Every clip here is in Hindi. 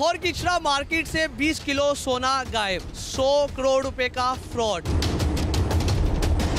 लाहौर की इचरा मार्केट से 20 किलो सोना गायब, 100 करोड़ रुपए का फ्रॉड।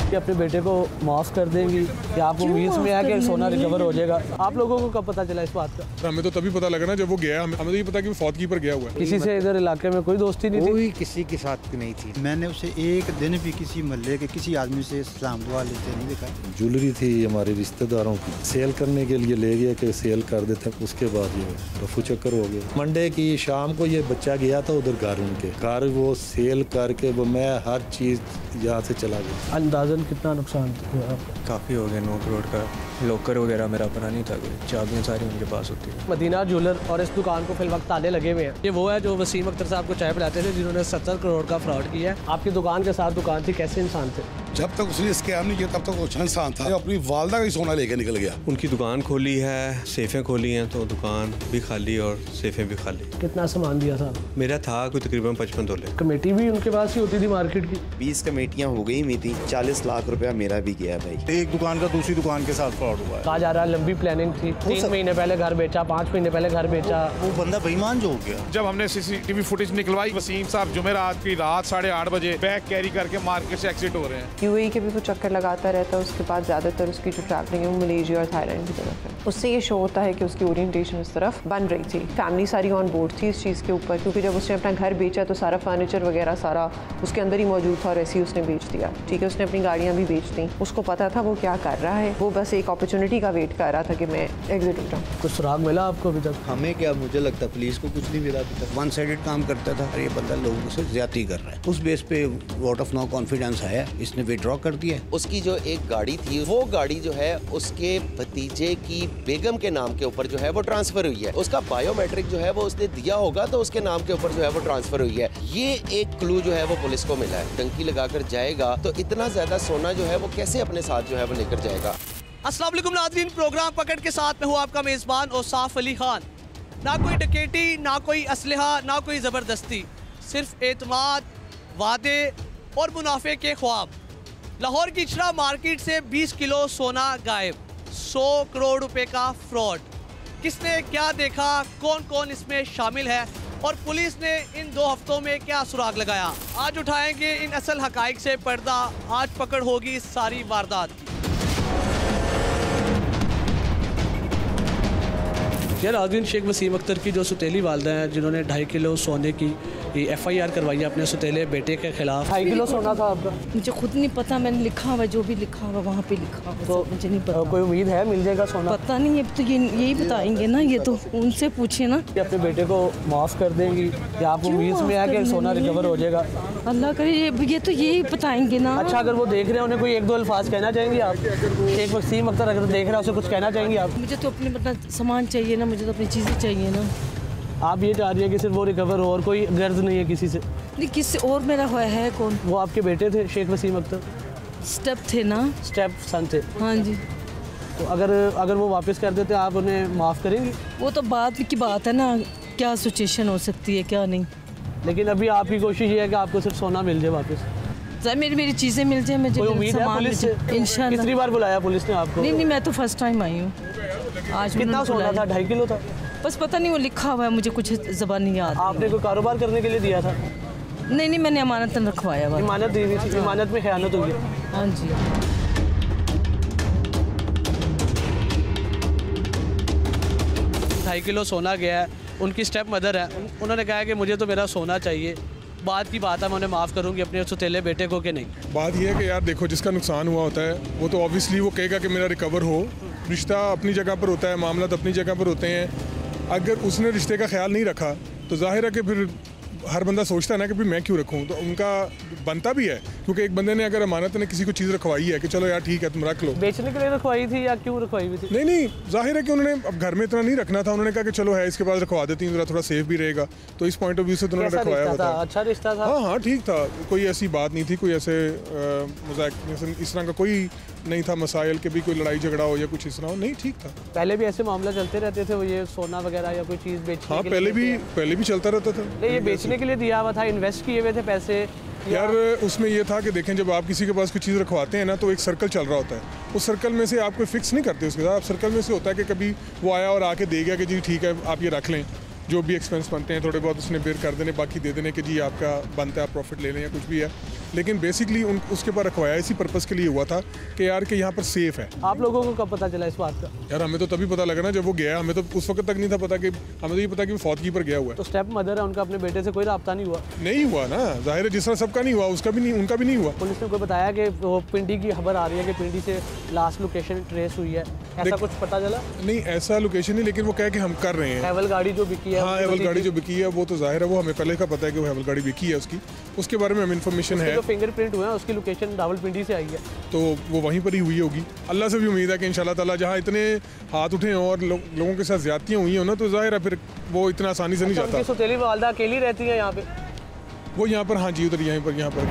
कि अपने बेटे को माफ़ कर देंगी कि आप उम्मीद में है कि सोना रिकवर हो जाएगा। आप लोगों को कब पता चला इस बात का? हमें तो तभी पता लगा ना जब वो गया। हमें तो ये पता कि वो फौतगी पर गया हुआ है। किसी से इधर इलाके में कोई दोस्ती नहीं थी? कोई किसी के साथ नहीं थी। मैंने उसे एक दिन भी किसी मोहल्ले के किसी आदमी से सलाम दुआ लेते नहीं देखा। ज्वेलरी थी हमारे रिश्तेदारों की, सेल करने के लिए ले गया कि सेल कर देते। उसके बाद ये रफू चक्कर हो गया। मंडे की शाम को ये बच्चा गया था उधर घर, उनके घर वो सेल करके वो मैं हर चीज़ यहाँ से चला गया। अंदाजन कितना नुकसान हुआ? काफ़ी हो गया, 9 करोड़ का। लॉकर वगैरह मेरा अपना नहीं था, कोई चाबियाँ सारी उनके पास होती है। मदीना ज्वेलर और इस दुकान को फिलहाल ताले लगे हुए हैं। ये वो है जो वसीम अख्तर साहब को चाय पिलाते थे, जिन्होंने 70 करोड़ का फ्रॉड किया है। आपकी दुकान के साथ दुकान थी, कैसे इंसान थे? जब तक उसने स्कैम नहीं किया तब तक वो अच्छा इंसान था। अपनी वालदा का ही सोना लेके निकल गया। उनकी दुकान खोली है, सेफें खोली हैं, तो दुकान भी खाली और सेफें भी खाली। कितना सामान दिया था? मेरा था कोई तकरीबन 55 तोले। कमेटी भी उनके पास ही होती थी मार्केट की? 20 कमेटियाँ हो गई थी, 40 लाख रुपया मेरा भी गया भाई। एक दुकान का दूसरी दुकान के साथ फ्रॉड हुआ है। कहा जा रहा है लंबी प्लानिंग थी, 3 महीने पहले घर बेचा, 5 महीने पहले घर बेचा। वो बंदा बेईमान जो हो गया। जब हमने सीसीटीवी फुटेज निकलवाई, वसीम साहब जुमेरात की रात 8:30 बजे बैग कैरी करके मार्केट से एग्जिट हो रहे हैं। यूएई के भी वो चक्कर लगाता रहता है। उसके बाद ज़्यादातर उसकी जो ट्रैवलिंग है वो मलेशिया और थाईलैंड की तरफ है। उससे ये शो होता है कि उसकी ओरिएंटेशन इस तरफ बन रही थी। फैमिली सारी ऑन बोर्ड थी इस चीज़ के ऊपर, क्योंकि जब उसने अपना घर बेचा तो सारा फर्नीचर वगैरह सारा उसके अंदर ही मौजूद था और ऐसे ही उसने बेच दिया। ठीक है, उसने अपनी गाड़ियाँ भी बेच दी। उसको पता था वो क्या कर रहा है, वो बस एक अपॉर्चुनिटी का वेट कर रहा था कि मैं एग्जिट हो जाऊँ। कुछ सुराग मिला आपको अभी तक? हमें क्या, मुझे लगता है पुलिस को कुछ नहीं मिला अभी तक। वन साइडेड काम करता था, ये बंदा लोगों से ज्यादती कर रहा है। उस बेस पे वोट ऑफ नो कॉन्फिडेंस आया, इसने विड्रॉ कर दिया। उसकी जो एक गाड़ी थी, वो गाड़ी जो है उसके भतीजे की बेगम के नाम के ऊपर जो है वो ट्रांसफर हुई है। उसका बायोमेट्रिक जो है वो उसने दिया होगा तो उसके नाम के ऊपर जो है वो ट्रांसफर हुई है। ये एक क्लू जो है वो पुलिस को मिला है। टंकी लगाकर जाएगा तो इतना ज्यादा सोना जो है वो कैसे अपने साथ जो है वो लेकर जाएगा। अस्सलाम वालेकुम नाज़रीन, प्रोग्राम पकड़ के साथ में हूँ आपका मेज़बान औसाफ अली खान। ना कोई डकैती, ना कोई असलहा, ना कोई ज़बरदस्ती, सिर्फ एतमाद, वादे और मुनाफे के ख्वाब। लाहौर की इचरा मार्केट से 20 किलो सोना गायब, 100 करोड़ रुपए का फ्रॉड। किसने क्या देखा, कौन कौन इसमें शामिल है और पुलिस ने इन 2 हफ्तों में क्या सुराग लगाया? आज उठाएंगे इन असल हकाइक से पर्दा। आज पकड़ होगी इस सारी वारदात की। यार नाज़रीन, शेख वसीम अख्तर की जो सुतेली वालदा हैं, जिन्होंने 2.5 किलो सोने की FIR करवाई है अपने सुतेले बेटे के खिलाफ। 2.5 किलो सोना था आपका? मुझे खुद नहीं पता, मैंने लिखा हुआ जो भी लिखा हुआ वहाँ पे लिखा हुआ, तो मुझे नहीं पता। कोई उम्मीद है मिल जाएगा सोना? पता नहीं है, तो यही बताएंगे ना, ये तो उनसे पूछे ना। कि अपने बेटे को माफ़ कर देंगी कि आप उम्मीद में है कि सोना रिकवर हो जाएगा? अल्लाह करे, ये तो यही बताएंगे ना। अच्छा, अगर वो देख रहे हैं, उन्हें कोई 1-2 अल्फाज कहना चाहेंगी आप? शेख वसीम अख्तर अगर देख रहा है, उसे कुछ कहना चाहेंगी आप? मुझे तो अपने अपना सामान चाहिए ना, मुझे तो अपनी चीज़ें चाहिए ना। आप ये चाह रही है कि सिर्फ वो रिकवर हो और कोई गर्ज नहीं है किसी से? नहीं, किसी और मेरा है कौन? वो आपके बेटे थे शेख वसीम अख्तर? स्टेप थे ना, स्टेप सन थे। हाँ जी। तो अगर वो वापस कर देते आप उन्हें माफ़ करेंगी? वो तो बाद की बात है ना, क्या सिचुएशन हो सकती है क्या नहीं। लेकिन अभी आपकी कोशिश ये है कि आपको सिर्फ सोना मिल जाए वापस? सर मेरी चीज़ें मिल जाए, मुझे उम्मीद है पुलिस से? इंशाल्लाह। कितनी बार बुलाया पुलिस ने आपको? नहीं, मैं तो फर्स्ट टाइम आई हूँ आज। कितना सोना था? 2.5 किलो था? बस पता नहीं, वो लिखा हुआ है, मुझे कुछ ज़बान नहीं याद। आपने कोई कारोबार करने के लिए दिया था? नहीं, मैंने अमानत रखवाया हुआ। इमानत दी हुई थी? इमानत में खयानत हुई? हाँ जी। 2.5 किलो सोना गया है। उनकी स्टेप मदर है, उन्होंने कहा कि मुझे तो मेरा सोना चाहिए। बाद की बात है, मैं उन्हें माफ़ करूँगी अपने सुतेले बेटे को कि नहीं? बात यह है कि यार देखो, जिसका नुकसान हुआ होता है वो तो ऑब्वियसली वो कहेगा कि मेरा रिकवर हो। रिश्ता अपनी जगह पर होता है, मामला अपनी जगह पर होते हैं। अगर उसने रिश्ते का ख्याल नहीं रखा तो जाहिर है कि फिर हर बंदा सोचता है ना कि भाई मैं क्यों रखूं। तो उनका बनता भी है, क्योंकि एक बंदे ने अगर अमानत ने किसी को चीज़ रखवाई है कि चलो यार ठीक है तुम रख लो। बेचने के लिए रखवाई थी या क्यों रखवाई हुई थी? नहीं, जाहिर है कि उन्होंने अब घर में इतना नहीं रखना था। उन्होंने कहा कि चलो है इसके पास रखवा देती हूँ, थोड़ा सेफ भी रहेगा। तो इस पॉइंट ऑफ व्यू से तो उन्होंने रखवाया था। अच्छा रिश्ता था? हाँ, ठीक था, कोई ऐसी बात नहीं थी, कोई ऐसे मजाक इस तरह का कोई नहीं था मसाइल के भी कोई लड़ाई झगड़ा हो या कुछ इस तरह हो, नहीं, ठीक था। पहले भी ऐसे मामला चलते रहते थे, वो ये सोना वगैरह या कोई चीज़ बेचने? हाँ, पहले भी चलता रहता था। नहीं, ये बेचने के लिए दिया हुआ था, इन्वेस्ट किए हुए थे पैसे? यार उसमें ये था कि देखें, जब आप किसी के पास कोई चीज़ रखवाते हैं ना तो एक सर्कल चल रहा होता है। उस सर्कल में से आप कोई फिक्स नहीं करते उसके साथ। आप सर्कल में से होता है कि कभी वो आया और आके दे गया कि जी ठीक है आप ये रख लें। जो भी एक्सपेंस बनते हैं थोड़े बहुत उसने बेयर कर देने, बाकी दे देने कि जी आपका बनता है, प्रॉफिट ले लें या कुछ भी है। लेकिन बेसिकली उसके ऊपर रखवाया इसी पर्पज़ के लिए हुआ था कि यार कि यहाँ पर सेफ़ है। आप लोगों को कब पता चला इस बात का? यार हमें तो तभी पता लगा ना जब वो गया, हमें तो उस वक्त तक नहीं था पता कि, हमें तो ये पता कि वो फौतगी पर गया हुआ है। तो स्टेप मदर है, उनका अपने बेटे से कोई रब्ता नहीं हुआ? नहीं हुआ ना, जाहिर है जिस तरह सबका नहीं हुआ उसका भी नहीं, उनका भी नहीं हुआ। पुलिस ने कोई बताया कि वो पिंडी की खबर आ रही है कि पिंडी से लास्ट लोकेशन ट्रेस हुई है, ऐसा कुछ पता चला? नहीं ऐसा लोकेशन नहीं, लेकिन वो कह के हम कर रहे हैं। हैवल गाड़ी जो बिकी है, हाँ हैवल गाड़ी जो बिकी है वो तो जाहिर है वो हमें पहले का पता है कि वो हैवल गाड़ी बिकी है उसके बारे में हमें इन्फॉर्मेशन है। जो फिंगरप्रिंट हुआ है उसकी लोकेशन रावलपिंडी से आई है, तो वो वहीं पर ही हुई होगी। अल्लाह से भी उम्मीद है कि इंशाल्लाह ताला जहाँ इतने हाथ उठे और लोगों के साथ ज्यादतियाँ हुई हो ना, तो जाहिर है फिर वो इतना आसानी से नहीं जाता। उनकी सौतेली वालदा अकेली रहती है यहाँ पे? वो यहाँ पर, हाँ जी उधर यहाँ पर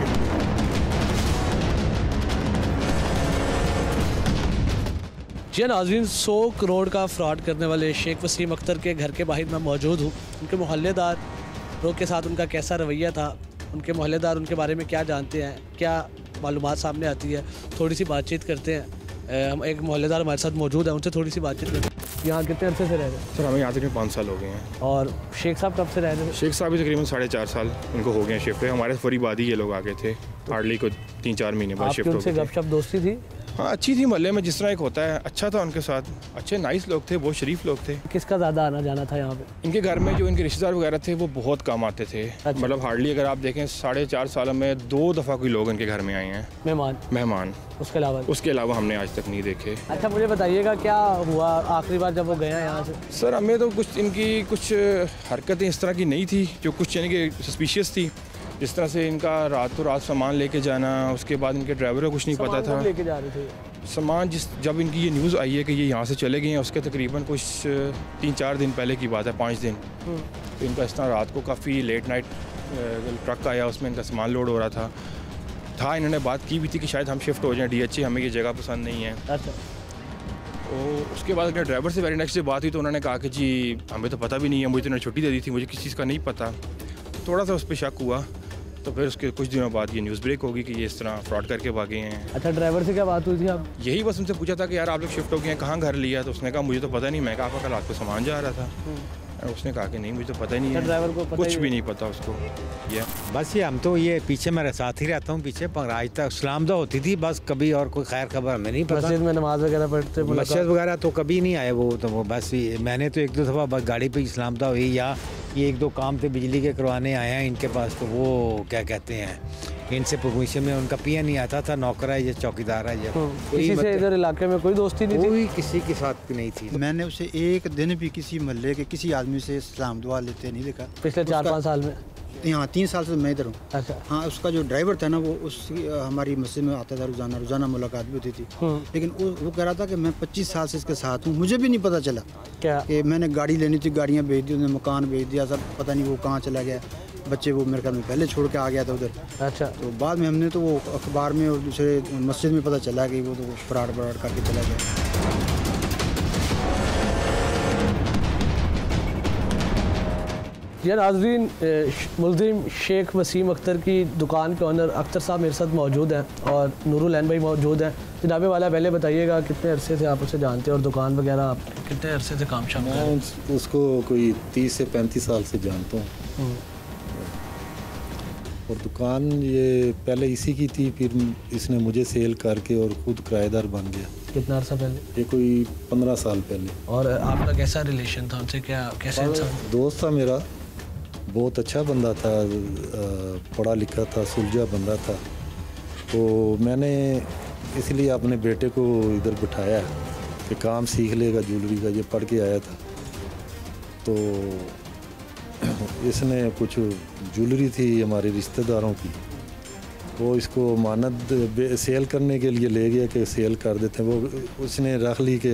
जी नाज़रीन, 100 करोड़ का फ्रॉड करने वाले शेख वसीम अख्तर के घर के बाहर मैं मौजूद हूँ। उनके मोहल्लेदारों के साथ उनका कैसा रवैया था, उनके मोहल्लेदार उनके बारे में क्या जानते हैं, क्या मालूमात सामने आती है, थोड़ी सी बातचीत करते हैं। हम एक मोहल्लेदार हमारे साथ मौजूद है, उनसे थोड़ी सी बातचीत करते हैं। यहाँ कितने अरसे से रह रहे हैं? सर हमें यहाँ तक 5 साल हो गए हैं। और शेख साहब कब से रह रहे हैं? शेख साहब भी तकरीबन 4.5 साल उनको हो गए हैं शिफ्ट पे। हमारे फरीबादी ये लोग आ गए थे, हार्डली को 3-4 महीने बाद शिफ्ट हो गए। गपशप दोस्ती थी? हाँ अच्छी थी, मोहल्ले में जिस तरह एक होता है अच्छा था उनके साथ, अच्छे नाइस लोग थे, बहुत शरीफ लोग थे। किसका ज़्यादा आना जाना था यहाँ पे? इनके घर में जो इनके रिश्तेदार वगैरह थे वो बहुत कम आते थे। अच्छा। मतलब हार्डली अगर आप देखें 4.5 सालों में 2 दफ़ा कोई लोग इनके घर में आए हैं मेहमान। उसके अलावा हमने आज तक नहीं देखे। अच्छा मुझे बताइएगा क्या हुआ आखिरी बार जब वो गया यहाँ से? सर हमें तो कुछ इनकी कुछ हरकतें इस तरह की नहीं थी जो कुछ यानी कि सस्पिशियस थी। जिस तरह से इनका रातों रात सामान लेके जाना, उसके बाद इनके ड्राइवर को कुछ नहीं पता था लेके जा रहे थे सामान। जब इनकी ये न्यूज़ आई है कि ये यहाँ से चले गए हैं, उसके तकरीबन कुछ 3-4 दिन पहले की बात है, 5 दिन। तो इनका इस तरह रात को काफ़ी लेट नाइट ट्रक आया, उसमें इनका सामान लोड हो रहा था। इन्होंने बात की भी थी कि शायद हम शिफ्ट हो जाएं DHA, हमें ये जगह पसंद नहीं है। अच्छा। तो उसके बाद अपने ड्राइवर से वेरी नेक्स्ट डे बात हुई तो उन्होंने कहा कि जी हमें तो पता भी नहीं है, मुझे तो उन्होंने छुट्टी दे दी थी, मुझे किसी चीज़ का नहीं पता। थोड़ा सा उस पर शक हुआ, तो फिर उसके कुछ दिनों बाद ये न्यूज़ ब्रेक होगी कि ये इस तरह फ्रॉड करके भागे हैं। अच्छा ड्राइवर से क्या बात हुई थी आप? यही बस उनसे पूछा था कि यार आप लोग शिफ्ट हो गए हैं, कहाँ घर लिया? तो उसने कहा मुझे तो पता नहीं, मैं कहा आपका कल रात को सामान जा रहा था। उसने कहा कि नहीं मुझे तो पता ही नहीं है, ड्राइवर को कुछ भी नहीं पता उसको। ये बस ये हम तो ये पीछे मेरे साथ ही रहता हूँ पीछे, पर आज तक सलामदा होती थी बस, कभी और कोई खैर खबर हमें नहीं पता। मस्जिद में नमाज वगैरह पढ़ते? मस्जिद वगैरह तो कभी नहीं आए वो, तो वो बस मैंने तो 1-2 दफ़ा बस गाड़ी पे सलामदा हुई, या ये 1-2 काम थे बिजली के करवाने आए हैं इनके पास, तो वो क्या कहते हैं इनसे परमिशन में उनका पिया नहीं आता था, नौकर है ये, चौकीदार है ये। किसी से इधर इलाके में कोई दोस्ती नहीं थी? कोई किसी के साथ नहीं थी। मैंने उसे एक दिन भी किसी मोहल्ले के किसी आदमी से सलाम दुआ लेते नहीं देखा पिछले 4-5 साल में। यहाँ 3 साल से मैं इधर हूँ। अच्छा। हाँ उसका जो ड्राइवर था ना वो हमारी मस्जिद में आता था, रोज़ाना मुलाकात भी होती थी। लेकिन वो कह रहा था कि मैं 25 साल से इसके साथ हूँ, मुझे भी नहीं पता चला क्या कि मैंने गाड़ी लेनी थी, गाड़ियाँ भेज दी, उन्होंने मकान भेज दिया, सब पता नहीं वो कहाँ चला गया। बच्चे वो मेरे ख्याल में पहले छोड़ के आ गया था उधर। अच्छा। तो बाद में हमने तो वो अखबार में और दूसरे मस्जिद में पता चला कि वो तो फ्रॉड करके चला गया। जी नाज़रीन, मुल्ज़िम शेख वसीम अख्तर की दुकान के ऑनर अख्तर साहब मेरे साथ मौजूद हैं और नूरुल ऐन भाई मौजूद हैं। जनाबे वाला पहले बताइएगा कितने अरसे से आप उसे जानते हैं और दुकान वगैरह आप कितने अरसे से काम शाम करते हैं? उसको कोई 30 से 35 साल से जानता हूँ। और दुकान ये पहले इसी की थी, फिर इसने मुझे सेल करके और खुद किराएदार बन गया। कितना अर्सा पहले? ये कोई 15 साल पहले। और आपका कैसा रिलेशन था उनसे, क्या कैसे इंसान? दोस्त था मेरा, बहुत अच्छा बंदा था, पढ़ा लिखा था, सुलझा बंदा था। तो मैंने इसलिए अपने बेटे को इधर बिठाया कि काम सीख लेगा ज्वेलरी का, ये पढ़ के आया था। तो इसने कुछ ज्वेलरी थी हमारे रिश्तेदारों की, वो इसको मानद सेल करने के लिए ले गया कि सेल कर देते हैं। वो उसने रख ली कि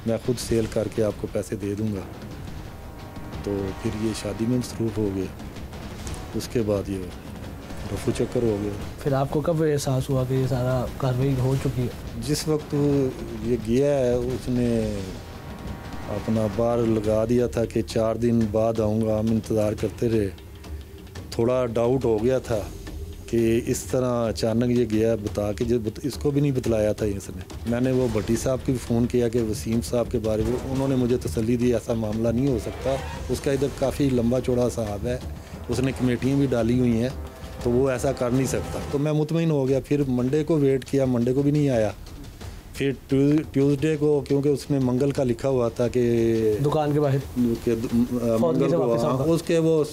मैं खुद सेल करके आपको पैसे दे दूंगा। तो फिर ये शादी में मसरूफ़ हो गया, उसके बाद ये रफू चक्कर हो गया। फिर आपको कब एहसास हुआ कि ये सारा कार्रवाई हो चुकी है? जिस वक्त ये गया है उसने अपना बार लगा दिया था कि 4 दिन बाद आऊँगा, हम इंतज़ार करते रहे। थोड़ा डाउट हो गया था कि इस तरह अचानक ये गया बता के, जब इसको भी नहीं बतलाया था इसने। मैंने वो भट्टी साहब को भी फ़ोन किया कि वसीम साहब के बारे में, उन्होंने मुझे तसल्ली दी ऐसा मामला नहीं हो सकता, उसका इधर काफ़ी लंबा चौड़ा साहब है, उसने कमेटियाँ भी डाली हुई हैं, तो वो ऐसा कर नहीं सकता। तो मैं मुतमईन हो गया। फिर मंडे को वेट किया, मंडे को भी नहीं आया। फिर ट्यूसडे को, क्योंकि उसने मंगल का लिखा हुआ था कि दुकान के बाहर मंगल को, उसके वो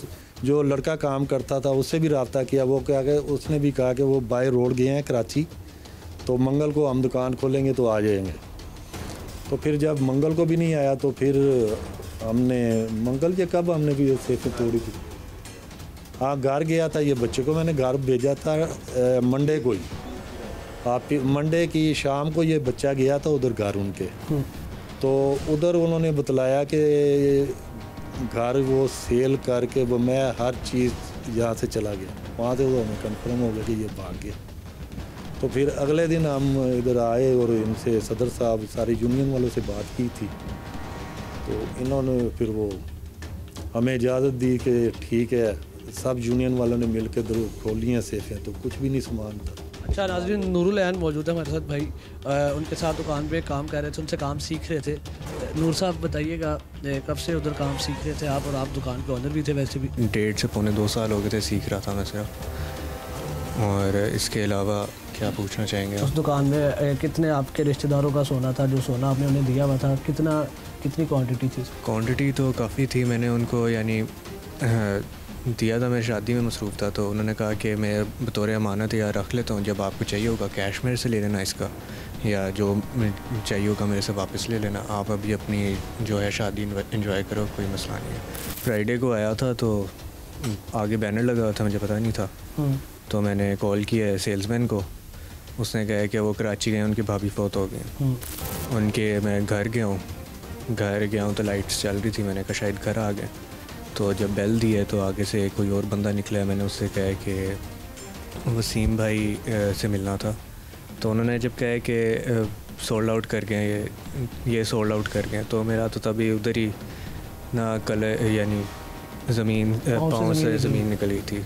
जो लड़का काम करता था उससे भी रब्ता किया। वो क्या कि उसने भी कहा कि वो बाय रोड गए हैं कराची, तो मंगल को हम दुकान खोलेंगे तो आ जाएंगे। तो फिर जब मंगल को भी नहीं आया तो फिर हमने मंगल के कब हमने भी सेफें तोड़ी थी। हाँ, घर गया था, ये बच्चे को मैंने घर भेजा था मंडे को ही। आप मंडे की शाम को ये बच्चा गया था उधर घर उनके, तो उधर उन्होंने बतलाया कि घर वो सेल करके वो मैं हर चीज़ यहाँ से चला गया। वहाँ से वो हमें कन्फर्म हो गया कि ये भाग गया। तो फिर अगले दिन हम इधर आए और इनसे सदर साहब सारी यूनियन वालों से बात की थी, तो इन्होंने फिर वो हमें इजाज़त दी कि ठीक है, सब यूनियन वालों ने मिल के खोली हैं सेफें, तो कुछ भी नहीं सामान था। अच्छा नाज़रीन, नूरुल ऐन मौजूद है हमारे साथ भाई, उनके साथ दुकान पे काम कर रहे थे, उनसे काम सीख रहे थे। नूर साहब बताइएगा, कब से उधर काम सीख रहे थे आप, और आप दुकान के ओनर भी थे वैसे भी? 1.5 से पौने 2 साल हो गए थे सीख रहा था मैं सिर्फ। और इसके अलावा क्या पूछना चाहेंगे? उस दुकान में कितने आपके रिश्तेदारों का सोना था, जो सोना आपने उन्हें दिया हुआ था, कितनी क्वान्टिटी थी? क्वान्टिटी तो काफ़ी थी। मैंने उनको यानी दिया था, मैं शादी में मसरूफ़ था, तो उन्होंने कहा कि मैं बतौर अमानत या रख लेता हूँ, जब आपको चाहिए होगा कैश मेरे से ले लेना इसका, या जो चाहिए होगा मेरे से वापस ले लेना। आप अभी अपनी जो है शादी एंजॉय करो, कोई मसला नहीं है। फ्राइडे को आया था तो आगे बैनर लगा हुआ था, मुझे पता नहीं था, तो मैंने कॉल किया सेल्समैन को। उसने कहा कि वो कराची गए, उनकी भाभी फौत हो गई उनके। मैं घर गया हूँ तो लाइट्स चल रही थी, मैंने कहा शायद घर आ गए। तो जब बेल दी है तो आगे से कोई और बंदा निकला है, मैंने उससे कहा कि वसीम भाई से मिलना था। तो उन्होंने जब कहा कि सोल्ड आउट कर गए, ये सोल्ड आउट कर गए, तो मेरा तो तभी उधर ही ना कलर यानी ज़मीन पाँव से ज़मीन निकली थी।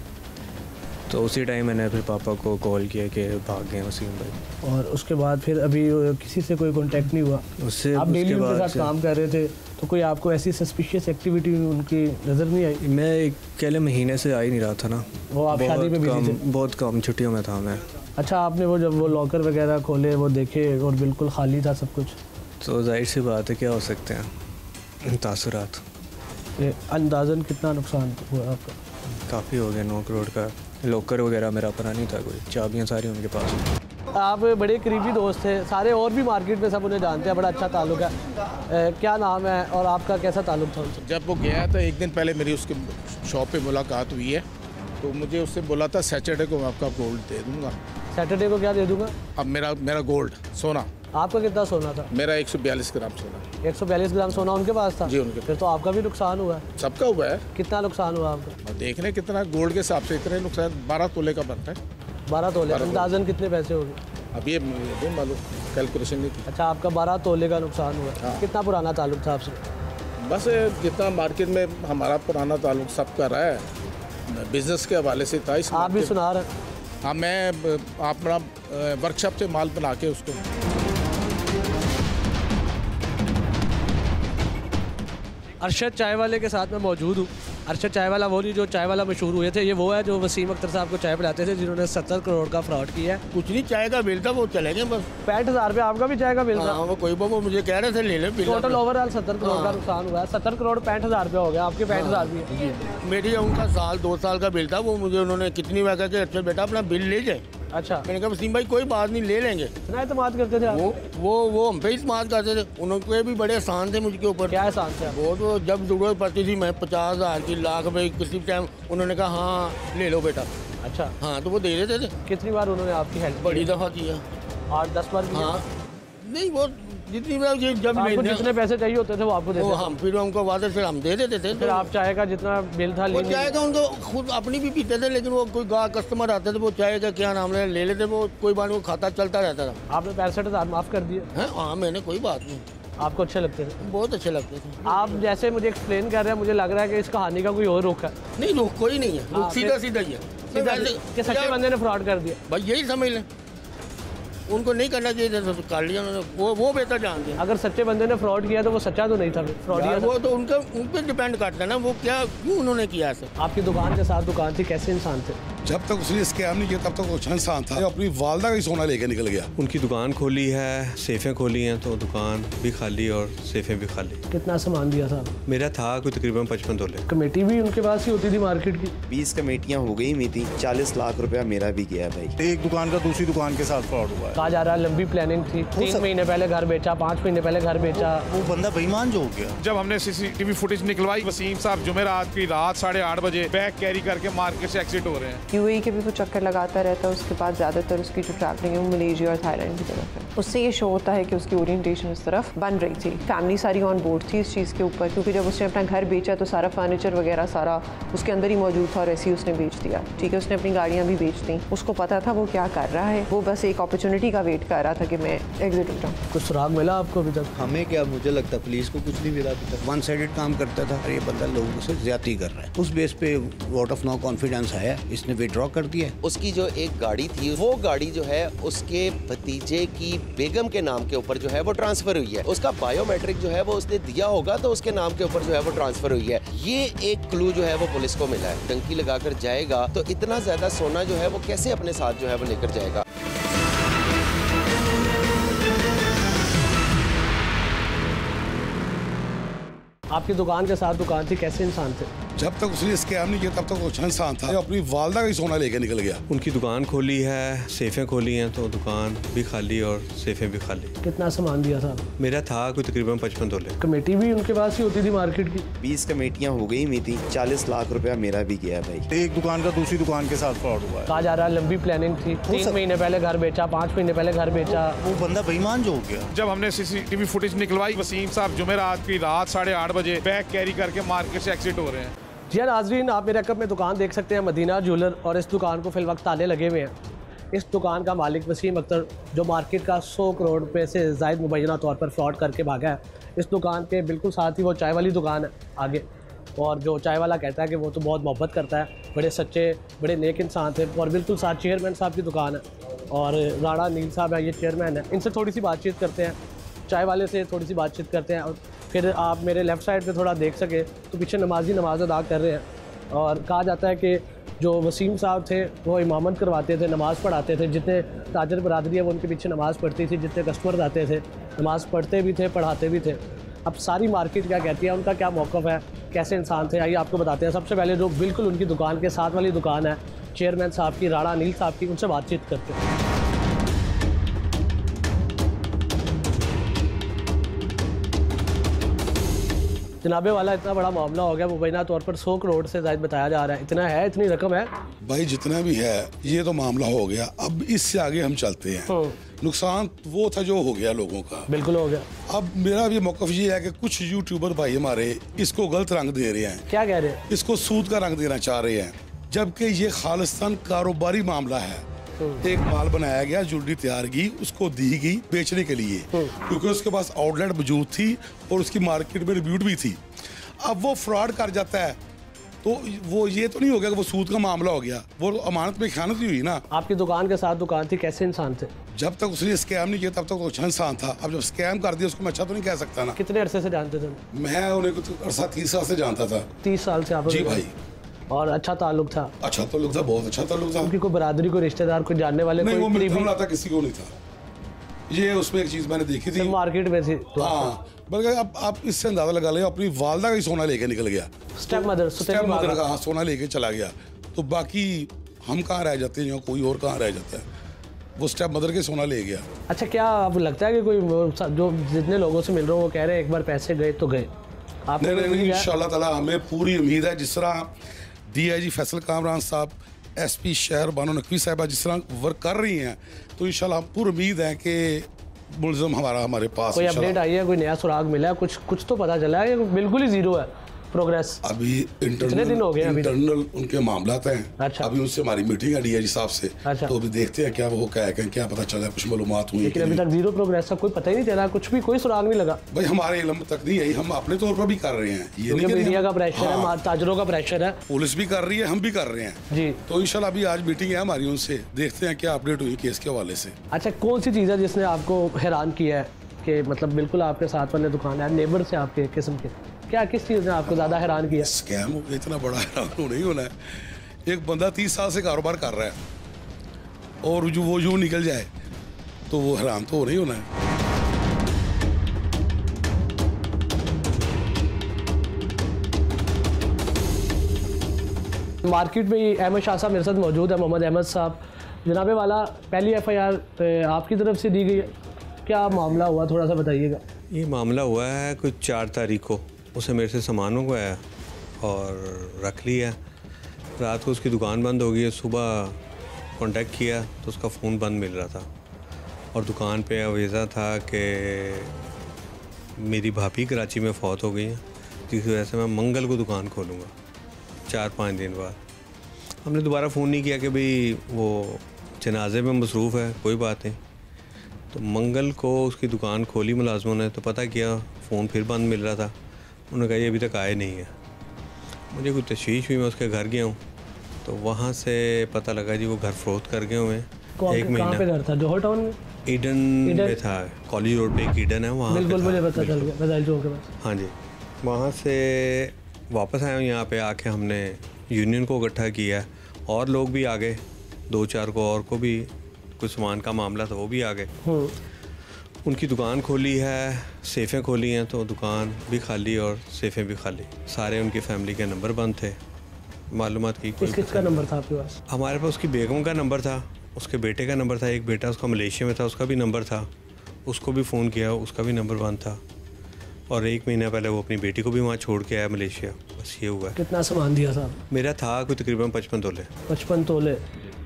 तो उसी टाइम मैंने फिर पापा को कॉल किया कि भाग गए वसीम भाई। और उसके बाद फिर अभी किसी से कोई कांटेक्ट नहीं हुआ उससे? आप डेली उनके साथ काम कर रहे थे, तो कोई आपको ऐसी सस्पिशियस एक्टिविटी उनकी नज़र नहीं आई? मैं अकेले महीने से आ ही नहीं रहा था ना, वो आप शादी में बिजी थे? बहुत कम छुट्टियों में था मैं। अच्छा, आपने वो जब वो लॉकर वगैरह खोले, वो देखे और बिल्कुल खाली था सब कुछ, तो जाहिर सी बात है क्या हो सकते हैं तासुरात। अंदाज़न कितना नुकसान हुआ आपका? काफ़ी हो गया, 9 करोड़ का। लॉकर वगैरह मेरा अपना नहीं था, कोई चाबियाँ सारी उनके पास। आप बड़े करीबी दोस्त थे, सारे और भी मार्केट में सब उन्हें जानते हैं, बड़ा अच्छा ताल्लुक है। क्या नाम है और आपका कैसा ताल्लुक था उनसे? जब वो गया था 1 दिन पहले मेरी उसके शॉप पे मुलाकात हुई है, तो मुझे उससे बोला था सैटरडे को मैं आपका गोल्ड दे दूँगा। सैटरडे को क्या दे दूँगा? अब मेरा गोल्ड सोना। आपका कितना सोना था? मेरा 142 ग्राम सोना। 142 ग्राम सोना उनके पास था? जी उनके। फिर तो आपका भी नुकसान हुआ है। सबका हुआ है। कितना नुकसान हुआ आपका? देख रहे कितना गोल्ड के हिसाब से इतने नुकसान। 12 तोले का बनता है। 12 तोले। अंदाजन कितने पैसे हो गए? अब ये मालूम, कैलकुलेशन नहीं की। अच्छा, आपका 12 तोले का नुकसान हुआ। हाँ। कितना पुराना ताल्लुक था आपसे? बस जितना मार्केट में हमारा पुराना ताल्लुक सब कर रहा है, बिजनेस के हवाले से था। आप भी सुना रहे हैं? हाँ, मैं अपना वर्कशॉप से माल बना के उसको। अरशद चाय वाले के साथ मैं मौजूद हूँ। अरशद चाय वाला वो नहीं जो चाय वाला मशहूर हुए थे, ये वो है जो वसीम अख्तर साहब को चाय पिलाते थे, जिन्होंने 70 करोड़ का फ्रॉड किया है। कुछ नहीं, चाय का बिल था, वो चले गए बस। 65,000 रुपये आपका भी चाय का बिल था? वो कोई वो मुझे कह रहे थे ले ले। टोटल ओवरऑल 70 करोड़ का नुकसान हुआ है। 70 करोड़ 65,000 रुपये हो गया, आपके 65,000 भी है। मेरी उनका 2 साल का बिल था, वो मुझे उन्होंने कितनी बार कहा कि अच्छा बेटा अपना बिल ले जाए। अच्छा, मैंने कहा वसीम भाई कोई बात नहीं, ले लेंगे। इतना एतमाद करते थे वो हम पे इस्तेमाल करते थे। उनके भी बड़े एहसान थे मुझके ऊपर। क्या एहसान थे? वो तो जब जरूरत पड़ती थी, मैं 50,000 की, लाख में किसी टाइम उन्होंने कहा हाँ ले लो बेटा। अच्छा, हाँ, तो वो दे देते थे। कितनी बार उन्होंने आपकी हेल्प? बड़ी दफ़ा किया। 8-10 बार? हाँ, नहीं वो जितनी बार जब आपको जितने पैसे चाहिए होते थे वो आपको देते थे? हम फिर उनको वादे से हम दे देते थे। फिर आप चाय का जितना बिल था वो चाय का उनको खुद अपनी भी पीते थे, लेकिन वो कोई कस्टमर आते थे, वो चाय का क्या नाम ले लेते, वो कोई बात नहीं, वो खाता चलता रहता था। आपने 65,000 माफ़ कर दिए? हाँ, मैंने कोई बात नहीं। आपको अच्छे लगते थे? बहुत अच्छे लगते थे। आप जैसे मुझे एक्सप्लेन कर रहे हैं, मुझे लग रहा है कि इस कहानी का कोई और रुख है। नहीं, रुख कोई नहीं है, रुख सीधा सीधा ही है। कि सच्चे बंदे ने फ्रॉड कर दिया। भाई यही समझ लें, उनको नहीं करना चाहिए था, कर लिया उन्होंने, वो बेहतर जानते हैं। अगर सच्चे बंदे ने फ्रॉड किया तो वो सच्चा तो नहीं था, फ्रॉड किया। वो तो उनका उन पर डिपेंड करता है ना, वो क्या क्यों उन्होंने किया ऐसा। आपकी दुकान के साथ दुकान थी, कैसे इंसान थे? जब तक उसने स्कैम नहीं किया तब तक वो अच्छा इंसान था। अपनी वालदा का ही सोना लेके निकल गया। उनकी दुकान खोली है, सेफें खोली हैं, तो दुकान भी खाली और सेफें भी खाली। कितना सामान दिया था? मेरा था कोई तकरीबन 55 तोले। कमेटी भी उनके पास ही होती थी मार्केट की? 20 कमेटियाँ हो गई हुई थी, 40 लाख रुपया मेरा भी गया भाई। एक दुकान का दूसरी दुकान के साथ फ्रॉड हुआ है। कहा जा रहा है लंबी प्लानिंग थी, 3 महीने पहले घर बेचा, 5 महीने पहले घर बेचा। वो बंदा बेईमान जो हो गया। जब हमने CCTV फुटेज निकलवाई, वसीम साहब जुमेरात की रात 8:30 बजे बैग कैरी करके मार्केट से एग्जिट हो रहे हैं। UAE के भी कुछ चक्कर लगाता रहता है, उसके बाद ज़्यादातर उसकी जो ट्रैवलिंग है वो मलेशिया और थाईलैंड की तरफ है। उससे ये शो होता है कि उसकी ओरिएंटेशन उस तरफ बन रही थी। फैमिली सारी ऑन बोर्ड थी इस चीज़ के ऊपर, क्योंकि जब उसने अपना घर बेचा तो सारा फर्नीचर वगैरह सारा उसके अंदर ही मौजूद था और ऐसे ही उसने बेच दिया। ठीक है, उसने अपनी गाड़ियाँ भी बेच दी। उसको पता था वो क्या कर रहा है, वो बस एक अपॉर्चुनिटी का वेट कर रहा था कि मैं एग्जिट हो जाऊँ। कुछ सुराग मिला आपको अभी तक? हमें क्या, मुझे लगता है पुलिस को कुछ नहीं मिला अभी तक। 1 साइडेड काम करता था, ये बंदा लोगों से ज्यादती कर रहा है। उस बेस पे वोट ऑफ नो कॉन्फिडेंस आया, इसने विड्रॉ कर दिया। उसकी जो एक गाड़ी थी, वो गाड़ी जो है उसके भतीजे की बेगम के नाम के ऊपर जो है वो ट्रांसफर हुई है। उसका बायोमेट्रिक जो है वो उसने दिया होगा, तो उसके नाम के ऊपर जो है वो ट्रांसफर हुई है। ये एक क्लू जो है वो पुलिस को मिला है। टंकी लगाकर जाएगा तो इतना ज्यादा सोना जो है वो कैसे अपने साथ जो है वो लेकर जाएगा। आपकी दुकान के साथ दुकान थी, कैसे इंसान थे? जब तक उसने स्कैम नहीं किया तब तक वो अच्छा इंसान था। अपनी वालदा का ही सोना लेके निकल गया। उनकी दुकान खोली है, सेफें खोली हैं, तो दुकान भी खाली और सेफें भी खाली। कितना सामान दिया था? मेरा था कोई तकरीबन 55 तोले। कमेटी भी उनके पास ही होती थी मार्केट की? 20 कमेटियाँ हो गई हुई थी, 40 लाख रुपया मेरा भी गया भाई। एक दुकान का दूसरी दुकान के साथ फ्रॉड हुआ है। कहा जा रहा है लंबी प्लानिंग थी, 3 महीने पहले घर बेचा, 5 महीने पहले घर बेचा। वो बंदा बेईमान जो हो गया। जब हमने CCTV फुटेज निकलवाई, वसीम साहब जुमेरात की रात 8:30 बजे बैग कैरी करके मार्केट से एग्जिट हो रहे हैं। जी हाँ नाज़रीन, आप मेरे अकब में दुकान देख सकते हैं, मदीना ज्वेलर, और इस दुकान को फिल वक्त ताले लगे हुए हैं। इस दुकान का मालिक वसीम अख्तर, जो मार्केट का 100 करोड़ रुपये से ज़ायद मुबैना तौर पर फ्रॉड करके भागा है। इस दुकान के बिल्कुल साथ ही वो चाय वाली दुकान है आगे, और जो चाय वाला कहता है कि वो तो बहुत मोहब्बत करता है, बड़े सच्चे बड़े नेक इंसान थे। और बिल्कुल साथ चेयरमैन साहब की दुकान है, और राणा नील साहब है, ये चेयरमैन है। इनसे थोड़ी सी बातचीत करते हैं, चाय वाले से थोड़ी सी बातचीत करते हैं। और फिर आप मेरे लेफ़्ट साइड पे थोड़ा देख सके तो पीछे नमाजी नमाज अदा कर रहे हैं। और कहा जाता है कि जो वसीम साहब थे वो इमामत करवाते थे, नमाज़ पढ़ाते थे। जितने ताजर बरादरी है वो उनके पीछे नमाज़ पढ़ती थी, जितने कस्टमर आते थे नमाज़ पढ़ते भी थे, पढ़ाते भी थे। अब सारी मार्केट क्या कहती है, उनका क्या मौक़िफ़ है, कैसे इंसान थे, आइए आपको बताते हैं। सबसे पहले जो बिल्कुल उनकी दुकान के साथ वाली दुकान है चेयरमैन साहब की, राणा नील साहब की, उनसे बातचीत करते हैं। जनाबे वाला, इतना बड़ा मामला हो गया, मुबैना तौर पर 100 करोड़ से ज़ायद बताया जा रहा है। इतना है, इतनी रकम है भाई, जितना भी है ये तो मामला हो गया। अब इससे आगे हम चलते हैं। नुकसान वो था जो हो गया लोगों का, बिल्कुल हो गया। अब मेरा भी मौक़िफ़ ये है कि कुछ यूट्यूबर भाई हमारे इसको गलत रंग दे रहे हैं। क्या कह रहे हैं? इसको सूद का रंग देना चाह रहे हैं, जबकि ये खालिस्तान कारोबारी मामला है। एक माल बनाया गया, ज्वेलरी तैयार की, उसको दी गई बेचने के लिए, क्योंकि उसके पास आउटलेट मौजूद थी और उसकी मार्केट में रिव्यूड भी थी। अब वो फ्रॉड कर जाता है तो वो ये तो नहीं हो गया कि वो सूद का मामला हो गया, वो अमानत में खयानत ही हुई ना। आपकी दुकान के साथ दुकान थी, कैसे इंसान थे? जब तक उसने स्कैम नहीं किया तब तक वो अच्छा इंसान था। अब जब स्कैम कर दिया उसको मैं अच्छा तो नहीं कह सकता ना। कितने अरसे से जानते थे? मैं उन्हें कुछ अरसा 30 साल से जानता था। 30 साल से आप? जी भाई। और अच्छा ताल्लुक था? अच्छा ताल्लुक था, बहुत अच्छा ताल्लुक था। उनकी कोई बरादरी, कोई रिश्तेदार, कोई जानने वाले? नहीं, वो मिलता था, किसी को नहीं था। ये उसमें एक चीज़ मैंने देखी थी, मार्केट में थी। हाँ, बल्कि अब आप इससे अंदाजा लगा लें, अपनी वालदा का ही सोना लेके निकल गया। स्टेप मदर का सोना लेके चला गया, तो बाकी हम कहाँ रह जाते हैं या कोई और कहाँ रह जाता है? वो स्टेप मदर के सोना ले गया। अच्छा, क्या आपको लगता है कि कोई जो जितने लोगों से मिल रहे हो वो कह रहे हैं एक बार पैसे गए तो गए? आप नहीं, इंशाअल्लाह ताला हमें पूरी उम्मीद है। जिस तरह DIG फैसल कामरान साहब, SP शहर बानो नकवी साहिबा जिस तरह वर्क कर रही हैं, तो इंशाल्लाह पूरी उम्मीद है कि मुलज़म हमारे पास। कोई अपडेट आई है, कोई नया सुराग मिला है, कुछ तो पता चला है? बिल्कुल ही जीरो है। प्रोग्रेस? अभी कितने दिन हो गए अभी तक? इंटरनल उनके मामलात हैं। अच्छा। अभी उनसे हमारी मीटिंग है डीआईजी साहब से। अच्छा। तो अभी देखते हैं क्या वो क्या पता चला, कुछ मालूमात हुई। लेकिन अभी तक जीरो प्रोग्रेस का कोई पता ही नहीं चला, कुछ भी कोई सुराग नहीं लगा। भाई हमारे इल्म तक नहीं है, हम अपने तौर पर भी कर रहे हैं। ये नहीं मीडिया का प्रेशर है, ताजरों का प्रेशर है, पुलिस भी कर रही है, हम भी कर रहे हैं जी। तो इंशाल्लाह अभी आज मीटिंग है हमारी उनसे, देखते हैं क्या अपडेट हुई केस के हवाले से। अच्छा, कौन सी चीज़ है जिसने आपको हैरान किया है कि मतलब बिल्कुल आपके साथ वाले दुकान है, नेबर से आपके किस्म के, क्या किस चीज़ ने आपको ज़्यादा हैरान किया? स्कैम इतना बड़ा हैरान नहीं होना है। एक बंदा 30 साल से कारोबार कर रहा है और जो वो यूँ निकल जाए तो वो हैरान तो नहीं होना है। मार्केट में ही अहमद शाह साहब मेरे साथ मौजूद है, मोहम्मद अहमद साहब। जनाब वाला, पहली FIR आपकी तरफ से दी गई है, क्या मामला हुआ थोड़ा सा बताइएगा। ये मामला हुआ है कुछ 4 तारीख को, उसे मेरे से सामान मंगवाया और रख लिया। रात को उसकी दुकान बंद हो गई, सुबह कांटेक्ट किया तो उसका फ़ोन बंद मिल रहा था और दुकान पे अवेज़ा था कि मेरी भाभी कराची में फ़ौत हो गई है, जिस वजह से मैं मंगल को दुकान खोलूँगा 4-5 दिन बाद। हमने दोबारा फ़ोन नहीं किया कि भाई वो जनाजे में मसरूफ़ है, कोई बात नहीं। तो मंगल को उसकी दुकान खोली मुलाजमों ने, तो पता किया फ़ोन फिर बंद मिल रहा था। उन्होंने कहा ये अभी तक आए नहीं है। मुझे कोई तशवीश हुई, मैं उसके घर गया हूँ तो वहाँ से पता लगा जी वो घर फ़रोख्त कर गए हुए हैं। 1 महीना। कहाँ पे घर था? जोहर टाउन में? ईडन में था, कॉलेज रोड पे एक ईडन है वहाँ। बिल्कुल मुझे पता चल गया, बदाइल चौक के पास। हाँ जी, वहाँ से वापस आया हूँ यहाँ पे। आके हमने यूनियन को इकट्ठा किया और लोग भी आ गए, 2-4 को और को भी कुछ सामान का मामला था वो भी आ गए। उनकी दुकान खोली है, सेफ़ें खोली हैं, तो दुकान भी खाली और सेफ़ें भी खाली। सारे उनकी फैमिली के नंबर बंद थे। मालूमात की कोई किसका नंबर था आपके पास? हमारे पास उसकी बेगम का नंबर था, उसके बेटे का नंबर था, एक बेटा उसका मलेशिया में था, उसका भी नंबर था। उसको भी फ़ोन किया, उसका भी नंबर बंद था। और 1 महीना पहले वो अपनी बेटी को भी वहाँ छोड़ के आया मलेशिया। बस ये हुआ है। कितना सामान दिया साहब? मेरा था कोई तकरीबन 55 तोले। 55 तोले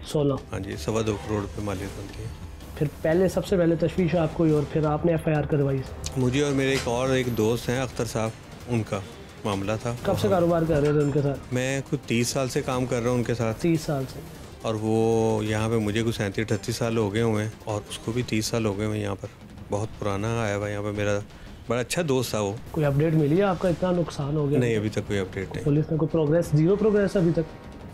16? हाँ जी, 2.25 करोड़ रुपये मालियत बनती है। फिर पहले सबसे पहले तशवीश आपको हुई और फिर आपने FIR करवाई? मुझे और मेरे एक दोस्त हैं अख्तर साहब, उनका मामला था। कब से कारोबार कर रहे थे उनके साथ? मैं कुछ 30 साल से काम कर रहा हूँ उनके साथ। 30 साल से? और वो यहाँ पे मुझे कुछ 37-38 साल हो गए हुए हैं और उसको भी 30 साल हो गए हुए यहाँ पर। बहुत पुराना आया हुआ यहाँ पर, मेरा बड़ा अच्छा दोस्त था वो। कोई अपडेट मिली है आपका? इतना नुकसान हो गया? नहीं, अभी तक कोई अपडेट नहीं। पुलिस ने कोई प्रोग्रेस? जीरो प्रोग्रेस अभी तक?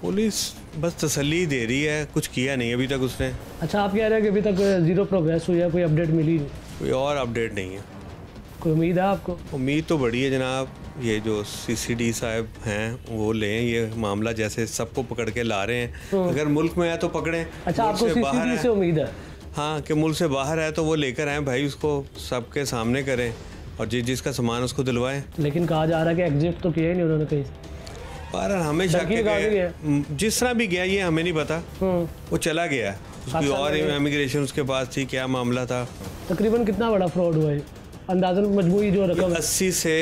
पुलिस बस तसल्ली दे रही है, कुछ किया नहीं अभी तक उसने। अच्छा, आप कह रहे हैं कि अभी तक जीरो प्रोग्रेस हुई है, कोई अपडेट मिली नहीं? कोई और अपडेट नहीं है। कोई उम्मीद है आपको? उम्मीद तो बड़ी है जनाब, ये जो CCD साहब हैं वो लें ये मामला, जैसे सबको पकड़ के ला रहे हैं। अगर मुल्क में है तो पकड़ें। अच्छा, आपको CCD से उम्मीद है? हाँ, कि मुल्क से बाहर है तो वो लेकर आए भाई, उसको सबके सामने करें और जिसका सामान उसको दिलवाएं। लेकिन कहा जा रहा है कि एग्जिट तो किया ही नहीं उन्होंने कहीं से। पर हमेशा जिस तरह भी गया ये हमें नहीं पता, वो चला गया। उसकी और इमिग्रेशन उसके पास थी, क्या मामला था। तकरीबन कितना बड़ा फ्रॉड हुआ है अंदाजन? मजबूरी जो रकम 80 से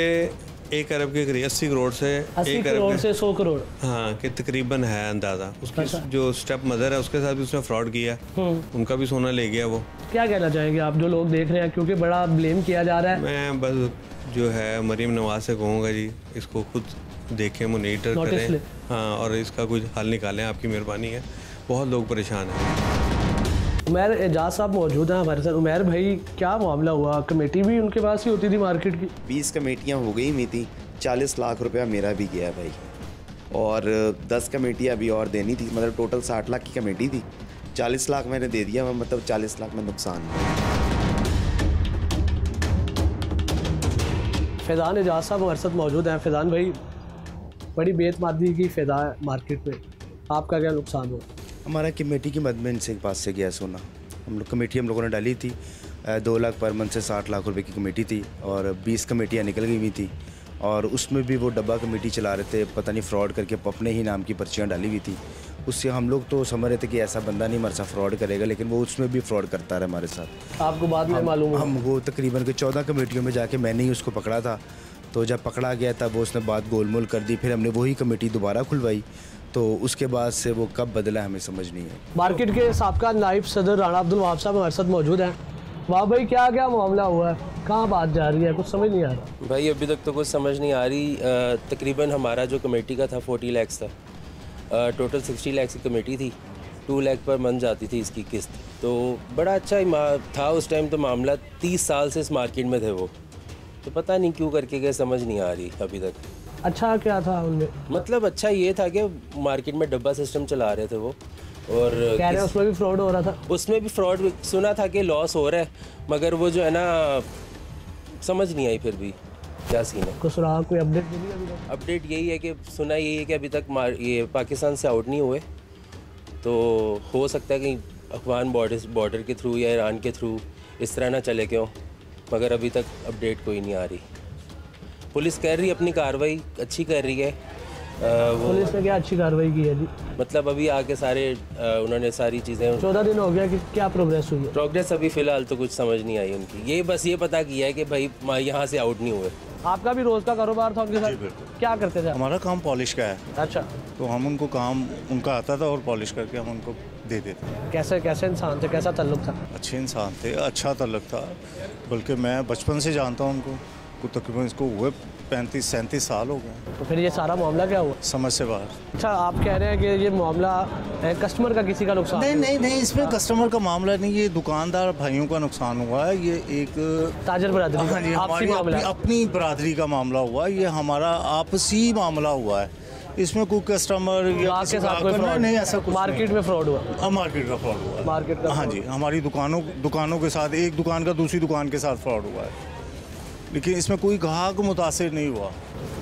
1 अरब के करीब, 80 करोड़ से 1 करोड़ से 100 करोड़। हाँ, कि तकरीबन है अंदाजा। उसकी जो स्टेप मदर है उसके साथ भी उसने फ्रॉड किया, उनका भी सोना ले गया वो। क्या कहना चाहेंगे आप जो लोग देख रहे हैं, क्योंकि बड़ा ब्लेम किया जा रहा है? मैं बस जो है मरीम नवाज से कहूँगा जी, इसको खुद देखें, मोनिटर करें, हाँ, और इसका कुछ हल निकालें, आपकी मेहरबानी है। बहुत लोग परेशान हैं। उमैर एजाज साहब मौजूद हैं हमारे साथ। उमैर भाई, क्या मामला हुआ? कमेटी भी उनके पास ही होती थी मार्केट की? 20 कमेटियाँ हो गई हुई थी, 40 लाख रुपया मेरा भी गया भाई, और 10 कमेटियाँ अभी और देनी थी। मतलब टोटल 60 लाख की कमेटी थी, 40 लाख मैंने दे दिया, मतलब 40 लाख में नुकसान। फैज़ान एजाज साहब हमारे साथ मौजूद हैं। फैज़ान भाई, बड़ी बेतमादी की फ़िज़ा है मार्केट में, आपका क्या नुकसान हुआ? हमारा कमेटी की मद में इनसे पास से गया सोना। हम लोगों ने डाली थी, 2 लाख पर मंथ से 60 लाख रुपए की कमेटी थी और 20 कमेटियाँ निकल गई हुई थी। और उसमें भी वो डब्बा कमेटी चला रहे थे, पता नहीं फ्रॉड करके अपने ही नाम की पर्चियाँ डाली हुई थी। उससे हम लोग तो समझ रहे थे कि ऐसा बंदा नहीं मरसा फ्रॉड करेगा, लेकिन वो उसमें भी फ्रॉड करता रहा हमारे साथ। आपको बाद में मालूम? हम वो तकरीबन के 14 कमेटियों में जाके मैंने ही उसको पकड़ा था। तो जब पकड़ा गया तब वो उसने बात गोलमोल कर दी, फिर हमने वही कमेटी दोबारा खुलवाई। तो उसके बाद से वो कब बदला हमें समझ नहीं है। मार्केट के साबका नायब सदर राणा अब्दुल वहाब साहब हमारे साथ मौजूद हैं। वाह भाई, क्या क्या मामला हुआ है, कहाँ बात जा रही है, कुछ समझ नहीं आ रहा भाई। अभी तक तो कुछ समझ नहीं आ रही। तकरीबन हमारा जो कमेटी का था 40 लाख था, टोटल 60 लाख की कमेटी थी, 2 लाख पर मंथ जाती थी इसकी किस्त। तो बड़ा अच्छा था उस टाइम तो मामला। 30 साल से इस मार्केट में थे वो, तो पता नहीं क्यों करके गए, समझ नहीं आ रही अभी तक। अच्छा क्या था उनमें? मतलब अच्छा ये था कि मार्केट में डब्बा सिस्टम चला रहे थे वो, और कह रहे उसमें भी फ्रॉड हो रहा था। उसमें भी फ्रॉड सुना था कि लॉस हो रहा है, मगर वो जो है ना समझ नहीं आई फिर भी क्या सीन है। कुछ रहा, कोई अपडेट मिली अभी तक? अपडेट यही है कि सुना यही है कि अभी तक ये पाकिस्तान से आउट नहीं हुए, तो हो सकता है कि अफगान बॉर्डर के थ्रू या ईरान के थ्रू इस तरह ना चले क्यों, मगर अभी तक अपडेट कोई नहीं आ रही। पुलिस कर रही है अपनी कार्रवाई, अच्छी कर रही है। पुलिस ने क्या अच्छी कार्रवाई की है जी? मतलब अभी आके सारे उन्होंने सारी चीज़ें 14 दिन हो गया कि क्या प्रोग्रेस हुई है? प्रोग्रेस अभी फ़िलहाल तो कुछ समझ नहीं आई उनकी। ये बस ये पता किया है कि भाई यहाँ से आउट नहीं हुए। आपका भी रोज़ का कारोबार था उनके साथ? क्या करते थे? हमारा काम पॉलिश का है। अच्छा। तो हम उनको काम उनका आता था और पॉलिश करके हम उनको दे देते। कैसे कैसे इंसान थे, कैसा ताल्लुक था? अच्छे इंसान थे, अच्छा ताल्लुक था, बल्कि मैं बचपन से जानता हूँ उनको, तकरीबन इसको हुए 35-37 साल हो गए। तो फिर ये सारा मामला क्या हुआ? समझ से बाहर। अच्छा, आप कह रहे हैं कि ये मामला कस्टमर का किसी का नुकसान? नहीं, इसमें कस्टमर का मामला नहीं, ये दुकानदार भाइयों का नुकसान हुआ है। ये एक ताजर बरादरी, हाँ जी, हमारी अपनी बरादरी का मामला हुआ, ये हमारा आपसी मामला हुआ है। इसमें कोई कस्टमर या के साथ कोई फ्रॉड नहीं, ऐसा कुछ मार्केट में फ्रॉड हुआ? मार्केट का फ्रॉड हुआ, मार्केट का। हाँ जी, हमारी दुकानों के साथ, एक दुकान का दूसरी दुकान के साथ फ्रॉड हुआ है, लेकिन इसमें कोई ग्राहक मुतासिर नहीं हुआ।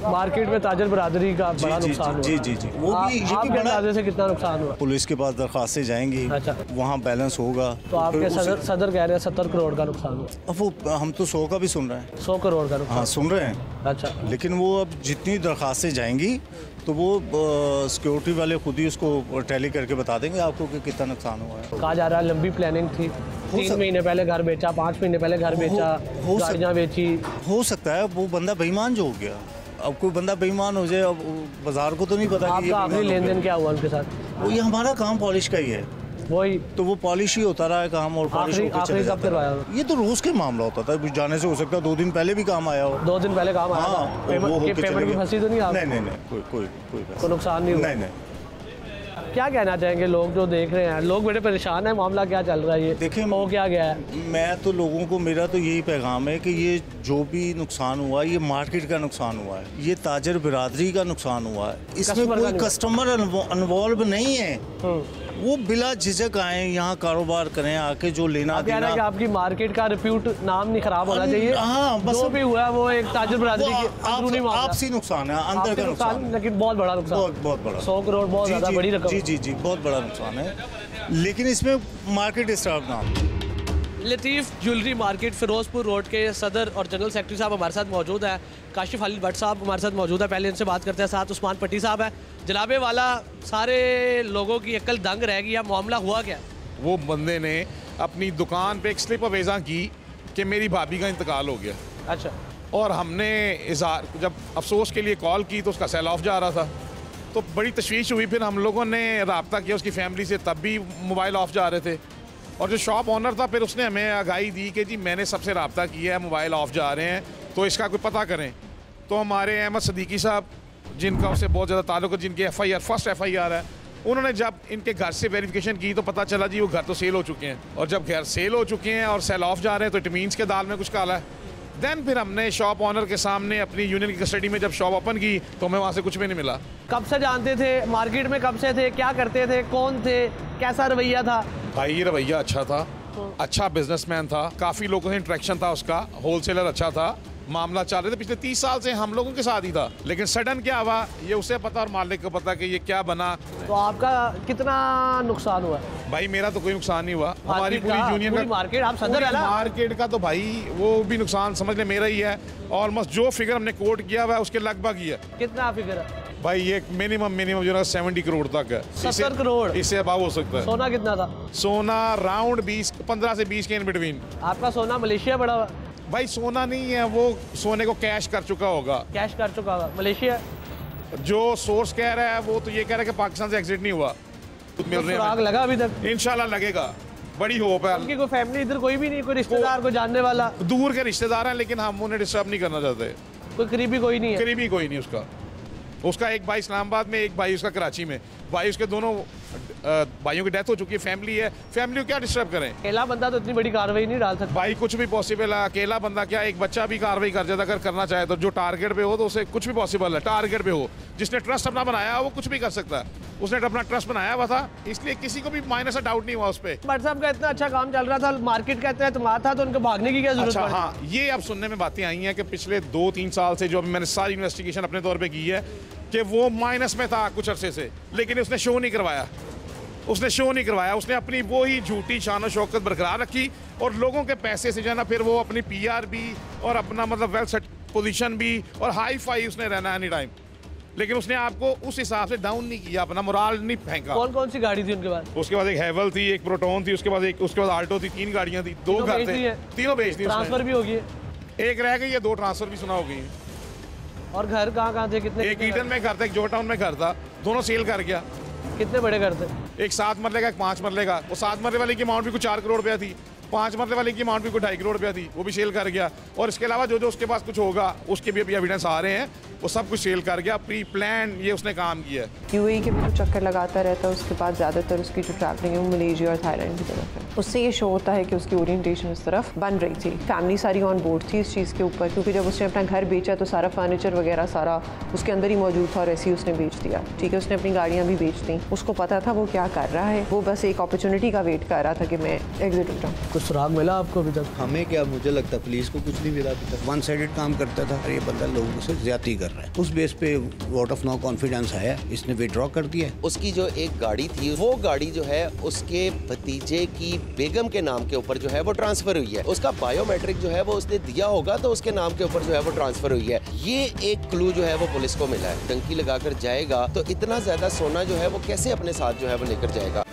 मार्केट में ताजर बरादरी का बड़ा नुकसान हुआ। जी, वो भी आपके अंदाजे से कितना नुकसान हुआ? पुलिस के पास दरखास्तें जाएंगी, अच्छा, वहाँ बैलेंस होगा। तो आपके सदर कह रहे हैं 70 करोड़ का नुकसान हुआ। अब वो हम तो 100 का भी सुन रहे हैं। 100 करोड़ का नुकसान? हाँ, सुन रहे हैं। अच्छा, लेकिन वो अब जितनी दरखास्तें जाएंगी तो वो सिक्योरिटी वाले खुद ही उसको टैली करके बता देंगे आपको कि कितना नुकसान हुआ है। कहा जा रहा है लंबी प्लानिंग थी, 3 महीने पहले घर बेचा, 5 महीने पहले घर बेचा, गाड़ियाँ बेची। हो सकता है वो बंदा बेईमान जो हो गया। अब कोई बंदा बेईमान हो जाए, अब बाजार को तो नहीं पता। आपका आखिरी लेन देन क्या हुआ उनके साथ? वो ये हमारा काम पॉलिश का ही है, वही तो वो पॉलिश ही होता रहा है काम, और पॉलिश होकर चले जाता है। ये तो रोज के मामला होता था, जाने से हो सकता है 2 दिन पहले भी काम आया हो। 2 दिन पहले काम आया था। पेमेंट भी फंसी तो नहीं? नहीं, कोई नुकसान नहीं हुआ? नहीं। क्या कहना चाहेंगे लोग जो देख रहे हैं? लोग बड़े परेशान हैं, मामला क्या चल रहा है, ये देखिए हो क्या गया है? मैं तो लोगों को, मेरा तो यही पैगाम है कि ये जो भी नुकसान हुआ, ये मार्केट का नुकसान हुआ है, ये ताजर बिरादरी का नुकसान हुआ है। इसमें कोई कस्टमर इन्वॉल्व नहीं है। वो बिला झिझक आए यहाँ कारोबार करें, आके जो लेना देना। कि आपकी मार्केट का रिप्यूट नाम नहीं खराब होना चाहिए। हाँ, बस जो भी हुआ है वो एक ताजर बिरादरी की आपसी नुकसान है, अंदर का नुकसान, लेकिन बहुत बड़ा नुकसान, बहुत बड़ा। 100 करोड़ बहुत ज्यादा बड़ी रकम। जी, बहुत बड़ा नुकसान है, लेकिन इसमें मार्केट डिस्टर्ब ना। लतीफ़ ज्वेलरी मार्केट फिरोजपुर रोड के सदर और जनरल सेक्रेटरी साहब हमारे साथ मौजूद है। काशिफ अली भट्ट साहब हमारे साथ मौजूद है, पहले इनसे बात करते हैं। साथ उस्मान पट्टी साहब है। जनाबे वाला, सारे लोगों की अक्ल दंग रह गई, मामला हुआ क्या? वो बंदे ने अपनी दुकान पे एक स्लिप अवेज़ा की कि मेरी भाभी का इंतकाल हो गया। अच्छा। और हमने जब अफसोस के लिए कॉल की तो उसका सेल ऑफ जा रहा था, तो बड़ी तशवीश हुई। फिर हम लोगों ने रब्ता किया उसकी फैमिली से, तब भी मोबाइल ऑफ जा रहे थे। और जो शॉप ऑनर था, फिर उसने हमें आगाही दी कि जी मैंने सबसे रब्ता किया है, मोबाइल ऑफ जा रहे हैं, तो इसका कोई पता करें। तो हमारे अहमद सदीकी साहब, जिनका उससे बहुत ज़्यादा ताल्लुक है, जिनकी FIR फर्स्ट FIR है, उन्होंने जब इनके घर से वेरिफिकेशन की तो पता चला जी वो घर तो सेल हो चुके हैं। और जब घर सेल हो चुके हैं और सेल ऑफ जा रहे हैं तो इट मीन्स के दाल में कुछ काला है। देन फिर हमने शॉप ऑनर के सामने अपनी यूनियन की कस्टडी में जब शॉप ओपन की तो हमें वहाँ से कुछ भी नहीं मिला। कब से जानते थे? मार्केट में कब से थे? क्या करते थे? कौन थे? कैसा रवैया था? भाई ये रवैया अच्छा था, अच्छा बिजनेसमैन था, काफ़ी लोगों से इंटरेक्शन था उसका, होलसेलर अच्छा था, मामला चल रहे थे पिछले 30 साल से हम लोगों के साथ ही था। लेकिन सडन क्या हुआ ये उसे पता और मालिक को पता कि ये क्या बना। तो आपका कितना नुकसान हुआ? भाई मेरा तो कोई नुकसान नहीं हुआ, हमारी पूरी यूनियन का मार्केट, आप सदर है ना, मार्केट का तो भाई वो भी नुकसान समझ ले मेरा ही है। ऑलमोस्ट जो फिगर हमने कोट किया हुआ है उसके लगभग ही है। कितना फिगर है भाई? ये मिनिमम जो है 70 करोड़ तक है। 70 करोड़? इससे अबाव हो सकता है। सोना कितना था? सोना राउंड 15 से 20 के इन बिटवीन। आपका सोना मलेशिया पड़ा हुआ? भाई सोना नहीं है, वो सोने को कैश कर चुका होगा। कैश कर चुका होगा मलेशिया? जो सोर्स कह रहा है वो तो ये कह रहा है कि पाकिस्तान से एग्जिट नहीं हुआ। मिल रहा है, लगा अभी तक? इंशाल्लाह लगेगा। बड़ी होप है। उनकी कोई फैमिली इधर कोई भी नहीं, कोई रिश्तेदार, कोई जानने वाला? दूर के रिश्तेदार हैं, लेकिन हम उन्हें डिस्टर्ब नहीं करना चाहते। कोई करीबी कोई नहीं है? करीबी कोई नहीं उसका एक भाई इस्लामाबाद में, एक भाई उसका कराची में। भाई उसके दोनों भाइयों की डेथ हो चुकी है, फैमिली है, फैमिली को क्या डिस्टर्ब करें? अकेला बंदा तो इतनी बड़ी कार्रवाई नहीं डाल सकता भाई, कुछ भी पॉसिबल है। अकेला बंदा क्या, एक बच्चा भी कार्रवाई कर जाता अगर करना चाहे तो। जो टारगेट पे हो तो उसे कुछ भी पॉसिबल है। टारगेट पे हो, जिसने ट्रस्ट अपना बनाया वो कुछ भी कर सकता है। उसने अपना ट्रस्ट बनाया हुआ था, इसलिए किसी को भी माइनस से डाउट नहीं हुआ उस पर। भट्ट साहब का इतना अच्छा काम चल रहा था, मार्केट का इतना एतमाद था, तो उनको भागने की क्या जरूरत अच्छा, पड़ी? हाँ, ये अब सुनने में बातें आई हैं कि पिछले 2-3 साल से, जो अभी मैंने सारी इन्वेस्टिगेशन अपने तौर पे की है, कि वो माइनस में था कुछ अरसे से, लेकिन उसने शो नहीं करवाया। उसने अपनी वो ही झूठी शान शौकत बरकरार रखी, और लोगों के पैसे से जो है ना, फिर वो अपनी PR भी और अपना मतलब वेल सेट पोजीशन भी और हाई फाई उसने रहना एनी टाइम। लेकिन उसने आपको उस हिसाब से डाउन नहीं किया, अपना मोराल नहीं फेंका। कौन कौन सी गाड़ी थी उनके पास? उसके पास एक हैवल थी, एक प्रोटोन थी, उसके बाद आल्टो थी, 3 गाड़ियाँ थी, 2 घर थे, तीनों बेच दी। ट्रांसफर भी होगी? एक रह गई है, 2 ट्रांसफर भी सुना हो गई। और घर कहाँ थे? कितने? एक ईडन में घर था, एक जॉर्ज टाउन में घर था, दोनों सेल कर गया। कितने बड़े घर थे? एक 7 मरले का, एक 5 मरले का। वो 7 मरले वाले की अमाउंट भी कुछ 4 करोड़ रुपया थी, 5 मरले वाले की अमाउंट भी कुछ 2.5 करोड़ रुपया थी, वो भी सेल कर गया। और इसके अलावा जो उसके पास कुछ होगा उसके भी अभी एविडेंस आ रहे हैं, वो सब कुछ सेल कर गया। प्री प्लान ये उसने काम किया है। UAE के भी तो चक्कर लगाता रहता है, उसके बाद ज़्यादातर उसकी जो ट्रैवलिंग है वो मलेशिया और थाईलैंड की तरफ है। उससे ये शो होता है कि उसकी ओरिएंटेशन इस तरफ बन रही थी। फैमिली सारी ऑन बोर्ड थी इस चीज़ के ऊपर, क्योंकि जब उसने अपना घर बेचा तो सारा फर्नीचर वगैरह सारा उसके अंदर ही मौजूद था, और ऐसे ही उसने बेच दिया। ठीक है, उसने अपनी गाड़ियाँ भी बेच दी। उसको पता था वो क्या कर रहा है, वो बस एक अपॉर्चुनिटी का वेट कर रहा था कि मैं एग्जिट हो जाऊँ। कुछ सुराग मिला आपको अभी तक? हमें क्या, मुझे लगता है पुलिस को कुछ नहीं मिला अभी तक। 1 साइडेड काम करता था, ये बंदा लोगों से ज्यादती कर रहा है। उस बेस पे वोट ऑफ नो कॉन्फिडेंस आया, इसने विड्रॉ कर दिया। उसकी जो एक गाड़ी थी, वो गाड़ी जो है उसके भतीजे की बेगम के नाम के ऊपर जो है वो ट्रांसफर हुई है। उसका बायोमेट्रिक जो है वो उसने दिया होगा, तो उसके नाम के ऊपर जो है वो ट्रांसफर हुई है। ये एक क्लू जो है वो पुलिस को मिला है। टंकी लगाकर जाएगा तो इतना ज्यादा सोना जो है वो कैसे अपने साथ जो है वो लेकर जाएगा।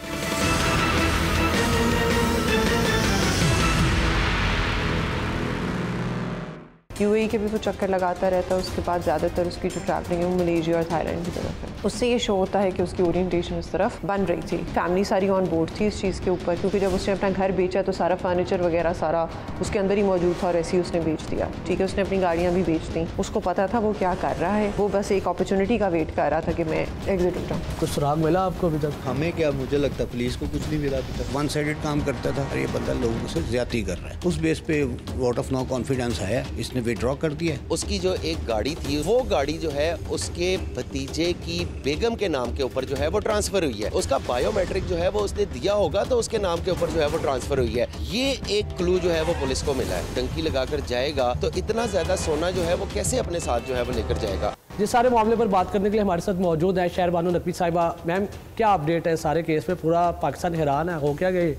UAE के भी वो चक्कर लगाता रहता है, उसके बाद ज़्यादातर उसकी जो ट्रैवलिंग है वो मलेशिया और थाईलैंड की तरफ है। उससे ये शो होता है कि उसकी ओरिएंटेशन इस तरफ बन रही थी। फैमिली सारी ऑन बोर्ड थी इस चीज़ के ऊपर, क्योंकि जब उसने अपना घर बेचा तो सारा फर्नीचर वगैरह सारा उसके अंदर ही मौजूद था, और ऐसे ही उसने बेच दिया। ठीक है, उसने अपनी गाड़ियाँ भी बेच दी। उसको पता था वो क्या कर रहा है, वो बस एक अपॉर्चुनिटी का वेट कर रहा था कि मैं एग्जिट हो जाऊँ। कुछ सुराग मिला आपको अभी तक? हमें क्या, मुझे लगता है पुलिस को कुछ नहीं मिला अभी तक। 1 साइडेड काम करता था, ये बंदा लोगों से ज्यादती कर रहा है। उस बेस पे वोट ऑफ नो कॉन्फिडेंस आया, इसने विड्रॉ कर दिया। उसकी जो एक गाड़ी थी, वो गाड़ी जो है उसके भतीजे की बेगम के नाम के ऊपर जो है वो ट्रांसफर हुई है। उसका बायोमेट्रिक जो है वो उसने दिया होगा, तो उसके नाम के ऊपर जो है वो ट्रांसफर हुई है। ये एक क्लू जो है वो पुलिस को मिला है। टंकी लगाकर जाएगा तो इतना ज्यादा सोना जो है वो कैसे अपने साथ जो है वो लेकर जाएगा। जिस सारे मामले पर बात करने के लिए हमारे साथ मौजूद है शहर बानो नकवी साहिबा। मैम, क्या अपडेट है सारे केस में? पूरा पाकिस्तान हैरान है, हो क्या गए?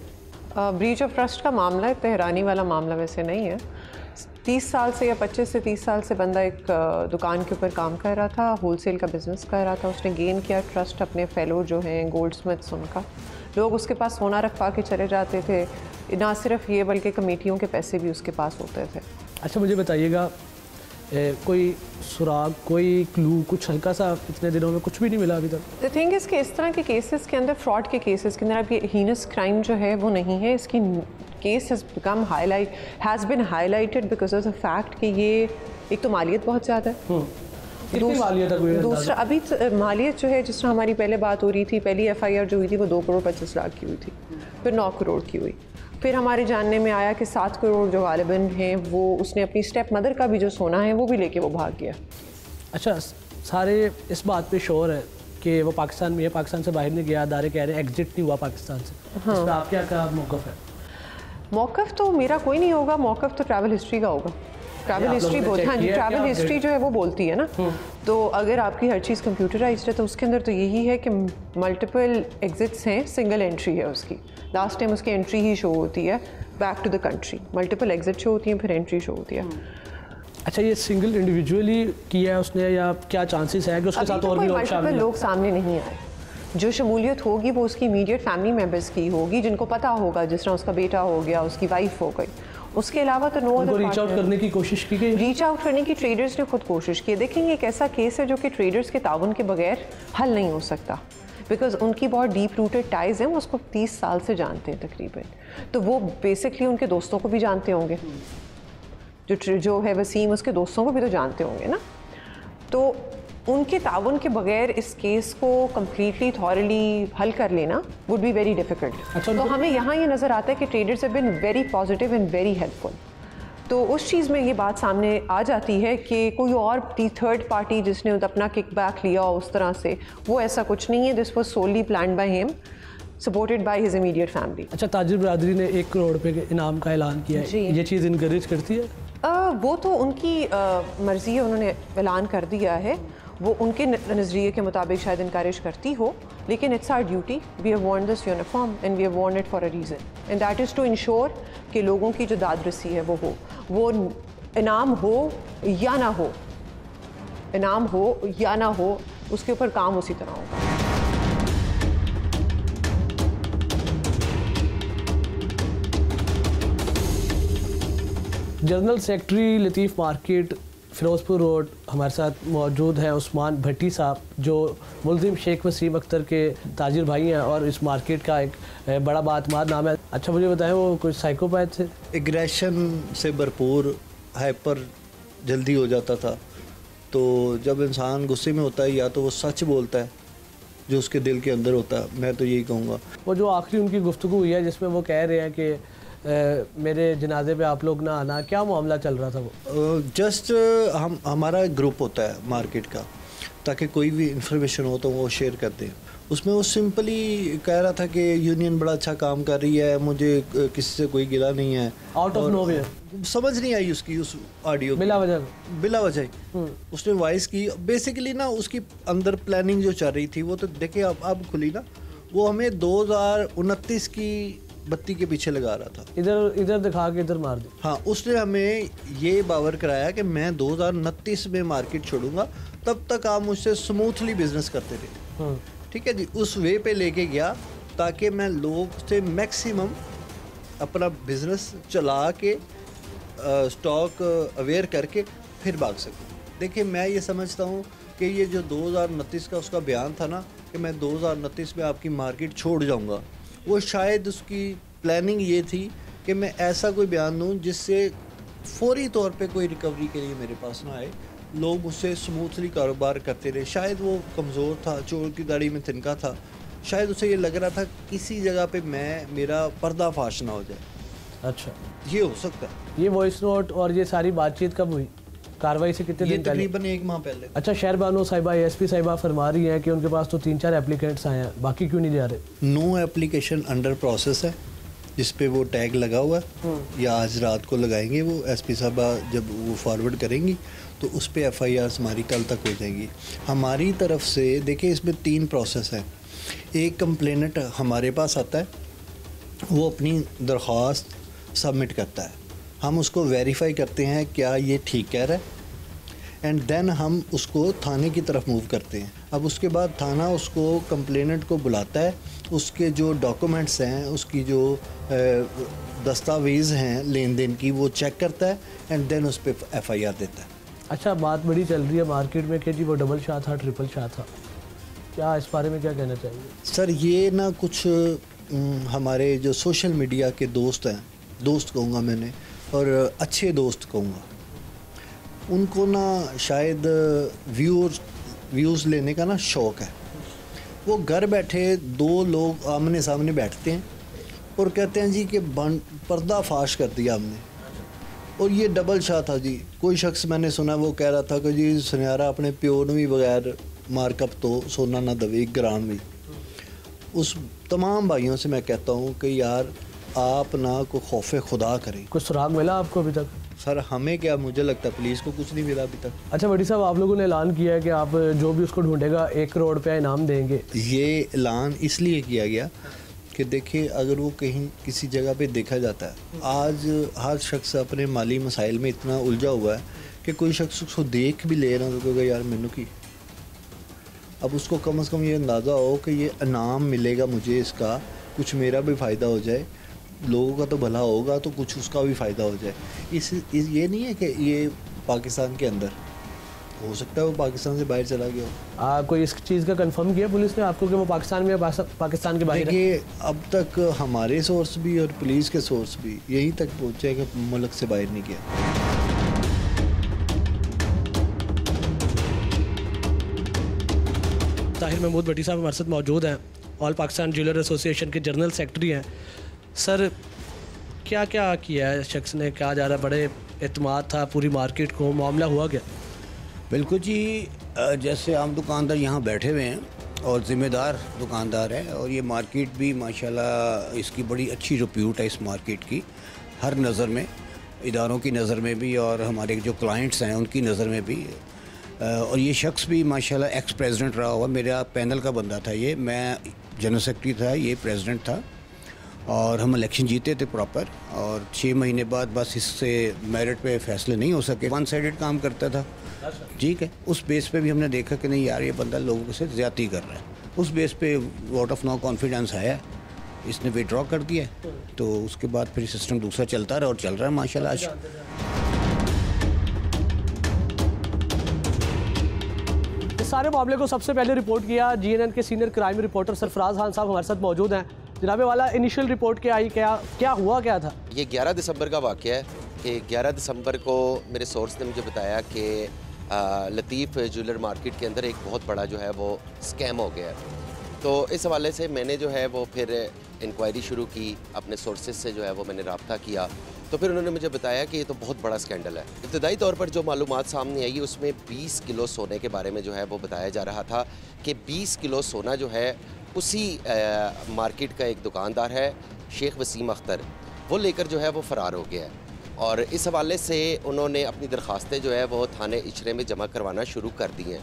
ब्रीच ऑफ ट्रस्ट का मामला है, हैरानी वाला मामला वैसे नहीं है। 30 साल से या 25 से 30 साल से बंदा एक दुकान के ऊपर काम कर रहा था, होलसेल का बिजनेस कर रहा था। उसने गेन किया ट्रस्ट अपने फेलो जो हैं गोल्ड स्मिथ्स, उनका। लोग उसके पास सोना रखवा के चले जाते थे। ना सिर्फ ये बल्कि कमेटियों के पैसे भी उसके पास होते थे। अच्छा, मुझे बताइएगा, कोई सुराग, कोई क्लू, कुछ हल्का सा इतने दिनों में कुछ भी नहीं मिला अभी तक? द थिंग इज़ कि इस तरह के केसेस के अंदर, फ्रॉड के केसेस के अंदर अब ये हीनस क्राइम जो है वो नहीं है। इसकी case has been highlighted because of the fact कि ये एक तो मालियत बहुत ज़्यादा है। दूसरा अभी मालियत जो है, जिस तरह हमारी पहले बात हो रही थी, पहली FIR जो हुई थी वो 2 करोड़ 25 लाख की हुई थी, फिर 9 करोड़ की हुई। फिर हमारे जानने में आया कि 7 करोड़ जो गालिबन हैं वो उसने अपनी स्टेप मदर का भी जो सोना है वो भी लेके वो भाग गया। अच्छा, सारे इस बात पे शोर है कि वो पाकिस्तान में है, पाकिस्तान से बाहर नहीं गया, अदारे कह रहे हैं एग्जिट नहीं हुआ पाकिस्तान से। हाँ। इस पर आप क्या मौक़िफ़ है? मौक़िफ़ तो मेरा कोई नहीं होगा, मौक़िफ़ तो ट्रैवल हिस्ट्री का होगा। ट्रैवल हिस्ट्री बोलती है, हाँ जी, ट्रैवल हिस्ट्री जो है वो बोलती है ना। तो अगर आपकी हर चीज़ कंप्यूटराइज्ड है तो उसके अंदर तो यही है कि मल्टीपल एग्जिट्स हैं, सिंगल एंट्री है उसकी। लास्ट टाइम उसकी एंट्री ही शो होती है back to the country, multiple exit show होती हैं, फिर एंट्री शो होती है। अच्छा, ये सिंगल इंडिविजुअली किया है उसने, या क्या चांसेस है कि उसके साथ और भी लोग शामिल हैं? लोग सामने नहीं आए। जो शमूलियत होगी वो उसकी इमीडिएट फैमिली मेम्बर्स की होगी, जिनको पता होगा, जिस तरह उसका बेटा हो गया, उसकी वाइफ हो गई। उसके अलावा तो नो अदर। रीच आउट करने की कोशिश की गई? रीच आउट करने की ट्रेडर्स ने खुद कोशिश की। देखेंगे एक ऐसा केस है जो कि ट्रेडर्स के ताउन के बगैर हल नहीं हो सकता। बिकॉज उनकी बहुत डीप रूटेड टाइज हैं, वो उसको 30 साल से जानते हैं तकरीबन, तो वो बेसिकली उनके दोस्तों को भी जानते होंगे, जो है वसीम उसके दोस्तों को भी तो जानते होंगे ना, तो उनके ताउन के बगैर इस केस को कम्प्लीटली थॉरली हल कर लेना वुड बी वेरी डिफ़िकल्ट। तो हमें यहाँ ये नज़र आता है कि traders have been very positive and very helpful. तो उस चीज़ में ये बात सामने आ जाती है कि कोई और थर्ड पार्टी जिसने अपना किकबैक लिया हो उस तरह से, वो ऐसा कुछ नहीं है। This was solely planned by him, supported by his immediate family. अच्छा, ताजिर बिरादरी ने 1 करोड़ रुपए के इनाम का ऐलान किया है, ये चीज़ इनकरेज करती है? वो तो उनकी मर्ज़ी है, उन्होंने ऐलान कर दिया है, वो उनके नज़रिए के मुताबिक शायद इनकरेज करती हो, लेकिन it's our duty, we have worn this uniform and we have worn it for a reason, and that is to ensure कि लोगों की जो दाद रसी है वो हो, वो इनाम हो या ना हो, इनाम हो या ना हो, उसके ऊपर काम उसी तरह होगा। जनरल सेक्रेटरी लतीफ़ मार्केट फ़िरोज़पुर रोड हमारे साथ मौजूद हैं उस्मान भट्टी साहब, जो मुलजिम शेख वसीम अख्तर के ताजिर भाई हैं और इस मार्केट का एक बड़ा बातमाद नाम है। अच्छा, मुझे बताएं, वो कोई साइकोपैथ थे? एग्रेशन से भरपूर, हाइपर जल्दी हो जाता था, तो जब इंसान गुस्से में होता है या तो वो सच बोलता है जो उसके दिल के अंदर होता है, मैं तो यही कहूँगा। वो जो आखिरी उनकी गुफ्तगू हुई है जिसमें वो कह रहे हैं कि मेरे जनाजे पे आप लोग ना आना, क्या मामला चल रहा था वो? जस्ट हमारा एक ग्रुप होता है मार्केट का, ताकि कोई भी इंफॉर्मेशन हो तो वो शेयर कर दें। उसमें वो सिंपली कह रहा था कि यूनियन बड़ा अच्छा काम कर रही है, मुझे किसी से कोई गिला नहीं है। आउट ऑफ नोवेयर समझ नहीं आई उसकी उस ऑडियो, बिला वजह उसने वॉइस की। बेसिकली ना उसकी अंदर प्लानिंग जो चल रही थी वो तो देखिए अब खुली ना, वो हमें 2029 की बत्ती के पीछे लगा रहा था, इधर दिखा के इधर मार दी। हाँ, उसने हमें ये बावर कराया कि मैं 2029 में मार्केट छोड़ूंगा, तब तक आप मुझसे स्मूथली बिजनेस करते रहे। ठीक है जी, उस वे पे लेके गया ताकि मैं लोग से मैक्सिमम अपना बिजनेस चला के स्टॉक अवेयर करके फिर भाग सकूँ। देखिए, मैं ये समझता हूँ कि ये जो 2029 का उसका बयान था ना कि मैं 2029 में आपकी मार्केट छोड़ जाऊँगा, वो शायद उसकी प्लानिंग ये थी कि मैं ऐसा कोई बयान दूँ जिससे फौरी तौर पे कोई रिकवरी के लिए मेरे पास ना आए, लोग उससे स्मूथली कारोबार करते रहे। शायद वो कमज़ोर था, चोर की दाढ़ी में तिनका था, शायद उसे ये लग रहा था किसी जगह पे मेरा पर्दाफाश ना हो जाए। अच्छा, ये हो सकता है। ये वॉइस नोट और ये सारी बातचीत कब हुई? कार्रवाई से कितने दिन पहले? तकरीबन 1 माह पहले। अच्छा, शहर बानो साहिबा ASP साहिबा फरमा रही हैं कि उनके पास तो 3-4 एप्लीकेंट्स आए हैं, बाकी क्यों नहीं जा रहे? नो एप्लीकेशन अंडर प्रोसेस है जिस पे वो टैग लगा हुआ है, या आज रात को लगाएंगे वो SP साहिबा, जब वो फॉरवर्ड करेंगी तो उस पर FIRs हमारी कल तक हो जाएंगी। हमारी तरफ से देखिए, इसमें 3 प्रोसेस हैं। एक कंप्लेनेंट हमारे पास आता है, वो अपनी दरख्वास्त सबमिट करता है, हम उसको वेरीफाई करते हैं क्या ये ठीक कह रहा है, एंड देन हम उसको थाने की तरफ मूव करते हैं। अब उसके बाद थाना उसको कंप्लेनेंट को बुलाता है, उसके जो डॉक्यूमेंट्स हैं, उसकी जो दस्तावेज़ हैं लेन देन की, वो चेक करता है एंड देन उस पर FIR देता है। अच्छा, बात बड़ी चल रही है मार्केट में कि जी वो डबल शाह था, ट्रिपल शाह था, क्या इस बारे में क्या कहना चाहिए? सर, ये ना कुछ हमारे जो सोशल मीडिया के दोस्त हैं, दोस्त कहूँगा मैंने, और अच्छे दोस्त कहूँगा, उनको ना शायद व्यूज़ लेने का ना शौक़ है। वो घर बैठे 2 लोग आमने सामने बैठते हैं और कहते हैं जी कि पर्दाफाश कर दिया हमने, और ये डबल शाह था जी। कोई शख्स मैंने सुना वो कह रहा था कि जी सुनियारा अपने प्यो ने भी बगैर मार्कअप तो सोना ना दवे 1 ग्राम भी। उस तमाम भाइयों से मैं कहता हूँ कि यार आप ना को खौफ खुदा करें। कुछ सुराग मिला आपको अभी तक? सर, हमें क्या, मुझे लगता है पुलिस को कुछ नहीं मिला अभी तक। अच्छा भट्टी साहब, आप लोगों ने ऐलान किया है कि आप जो भी उसको ढूंढेगा 1 करोड़ रुपया इनाम देंगे। ये ऐलान इसलिए किया गया कि देखिए, अगर वो कहीं किसी जगह पे देखा जाता है, आज हर शख्स अपने माली मसाइल में इतना उलझा हुआ है कि कोई शख्स उसको देख भी ले रहा तो कहेगा यार मैनू की। अब उसको कम से कम ये अंदाज़ा हो कि ये इनाम मिलेगा मुझे, इसका कुछ मेरा भी फ़ायदा हो जाए, लोगों का तो भला होगा तो कुछ उसका भी फ़ायदा हो जाए। ये नहीं है कि ये पाकिस्तान के अंदर, हो सकता है वो पाकिस्तान से बाहर चला गया हो। कोई इस चीज़ का कंफर्म किया पुलिस ने आपको कि वो पाकिस्तान में पाकिस्तान के बाहर? देखिए अब तक हमारे सोर्स भी और पुलिस के सोर्स भी यहीं तक पहुँचे कि मुल्क से बाहर नहीं गया। ताहिर महमूद भट्टी साहब हमारे साथ मौजूद हैं, ऑल पाकिस्तान ज्वेलर एसोसिएशन के जनरल सेक्रेटरी हैं। सर क्या क्या किया है शख्स ने, कहा जा रहा है बड़े एतमाद था पूरी मार्केट को, मामला हुआ क्या? बिल्कुल जी, जैसे आम दुकानदार यहाँ बैठे हुए हैं और ज़िम्मेदार दुकानदार है, और ये मार्केट भी माशाल्लाह इसकी बड़ी अच्छी रिप्यूट है इस मार्केट की, हर नज़र में, इदारों की नज़र में भी और हमारे जो क्लाइंट्स हैं उनकी नज़र में भी। और ये शख्स भी माशाल्लाह एक्स प्रेसिडेंट रहा हुआ, मेरा पैनल का बंदा था ये, मैं जनरल सेक्रेटरी था, ये प्रेसिडेंट था, और हम इलेक्शन जीते थे प्रॉपर, और 6 महीने बाद बस इससे मेरिट पे फैसले नहीं हो सके, वन साइडेड काम करता था। ठीक है, उस बेस पे भी हमने देखा कि नहीं यार ये बंदा लोगों से ज़्यादती कर रहा है, उस बेस पे वोट ऑफ नो कॉन्फिडेंस आया, इसने विड्रॉ कर दिया, तो उसके बाद फिर सिस्टम दूसरा चलता रहा और चल रहा है माशाल्लाह आज। इस सारे मामले को सबसे पहले रिपोर्ट किया GNN के senior crime reporter Sarfaraz Khan साहब हमारे साथ मौजूद हैं। जनाबे वाला इनिशियल रिपोर्ट क्या आई, क्या हुआ क्या था? ये 11 दिसंबर का वाक़या है कि 11 दिसंबर को मेरे सोर्स ने मुझे बताया कि लतीफ़ ज्वेलर मार्केट के अंदर एक बहुत बड़ा जो है वो स्कैम हो गया है। तो इस हवाले से मैंने जो है वो फिर इंक्वायरी शुरू की, अपने सोर्सेज से जो है वो मैंने रब्ता किया, तो फिर उन्होंने मुझे बताया कि ये तो बहुत बड़ा स्कैंडल है। इब्तदाई तौर पर जो मालूमात सामने आई उसमें 20 किलो सोने के बारे में जो है वो बताया जा रहा था कि 20 किलो सोना जो है उसी मार्केट का एक दुकानदार है शेख वसीम अख्तर, वो लेकर जो है वो फ़रार हो गया है, और इस हवाले से उन्होंने अपनी दरख्वास्तें जो है वो थाने इचरे में जमा करवाना शुरू कर दी हैं।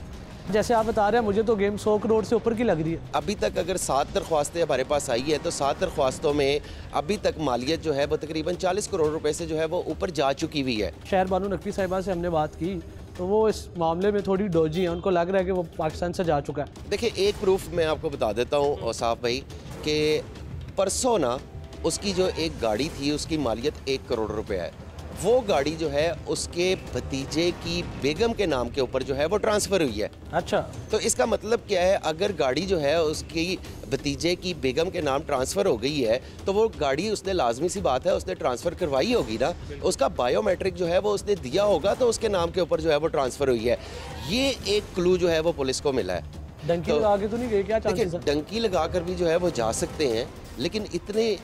जैसे आप बता रहे हैं मुझे तो गेम 100 करोड़ से ऊपर की लग रही है। अभी तक अगर 7 दरख्वास्तें हमारे पास आई है तो 7 दरख्वास्तों में अभी तक मालियत जो है वो तकरीबन 40 करोड़ रुपए से जो है वो ऊपर जा चुकी हुई है। शहर बानो नकवी साहिबा से हमने बात की तो वो इस मामले में थोड़ी डोजी है, उनको लग रहा है कि वो पाकिस्तान से जा चुका है। देखिए एक प्रूफ मैं आपको बता देता हूँ औसाफ भाई कि परसों ना उसकी जो एक गाड़ी थी उसकी मालियत 1 करोड़ रुपए है, वो गाड़ी जो है उसके भतीजे की बेगम के नाम के ऊपर जो है वो ट्रांसफ़र हुई है। अच्छा, तो इसका मतलब क्या है, अगर गाड़ी जो है उसकी भतीजे की बेगम के नाम ट्रांसफ़र हो गई है तो वो गाड़ी उसने, लाजमी सी बात है, उसने ट्रांसफ़र करवाई होगी ना, उसका बायोमेट्रिक जो है वो उसने दिया होगा तो उसके नाम के ऊपर जो है वो ट्रांसफ़र हुई है। ये एक क्लू जो है वो पुलिस को मिला है। डंकी लगा के तो नहीं गए क्या? देखिए डंकी लगा कर भी जो है वो जा सकते हैं, लेकिन इतने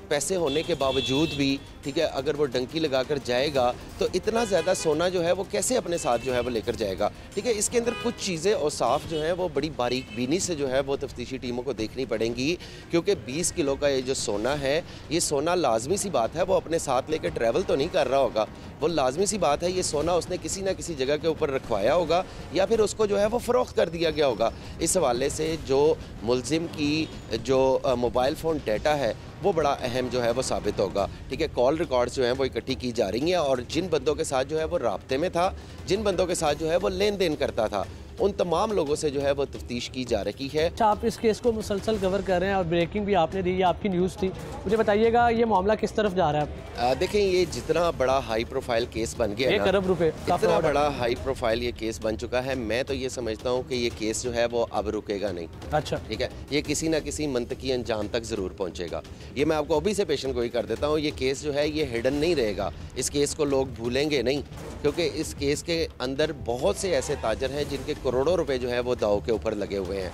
पैसे होने के बावजूद भी, ठीक है, अगर वो डंकी लगाकर जाएगा तो इतना ज़्यादा सोना जो है वो कैसे अपने साथ जो है वो लेकर जाएगा? ठीक है, इसके अंदर कुछ चीज़ें और साफ जो है वो बड़ी बारीक बीनी से जो है वो तफ्तीशी टीमों को देखनी पड़ेंगी, क्योंकि 20 किलो का ये जो सोना है, ये सोना लाजमी सी बात है वो अपने साथ लेकर ट्रैवल तो नहीं कर रहा होगा, वो लाजमी सी बात है ये सोना उसने किसी ना किसी जगह के ऊपर रखवाया होगा या फिर उसको जो है वो फ़रोख्त कर दिया गया होगा। इस हवाले से जो मुलजिम की जो मोबाइल फ़ोन डाटा है वो बड़ा अहम जो है वो साबित होगा। ठीक है, कॉल रिकॉर्ड्स जो हैं वो इकट्ठी की जा रही हैं और जिन बंदों के साथ जो है वो राब्ते में था, जिन बंदों के साथ जो है वो लेन देन करता था, उन तमाम लोगों से जो है वो तफ्तीश की जा रही है। अच्छा, आप इस केस को मुसलसल कवर कर रहे हैं और ब्रेकिंग भी आपने दी, ये आपकी न्यूज़ थी, मुझे बताइएगा ये मामला किस तरफ जा रहा है? देखें, ये जितना बड़ा हाई प्रोफाइल केस बन गया, 1 अरब रुपए, इतना बड़ा हाई प्रोफाइल ये केस बन चुका है, मैं तो ये समझता हूँ कि ये केस जो है वो अब रुकेगा नहीं। अच्छा, ठीक है, ये किसी ना किसी मंतकी अंजाम तक ज़रूर पहुँचेगा। ये मैं आपको अभी से पेशन गोई कर देता हूँ, ये केस जो है ये हिडन नहीं रहेगा, इस केस को लोग भूलेंगे नहीं, क्योंकि इस केस के अंदर बहुत से ऐसे ताजर हैं जिनके करोड़ों रुपए जो है वो दाव के ऊपर लगे हुए हैं।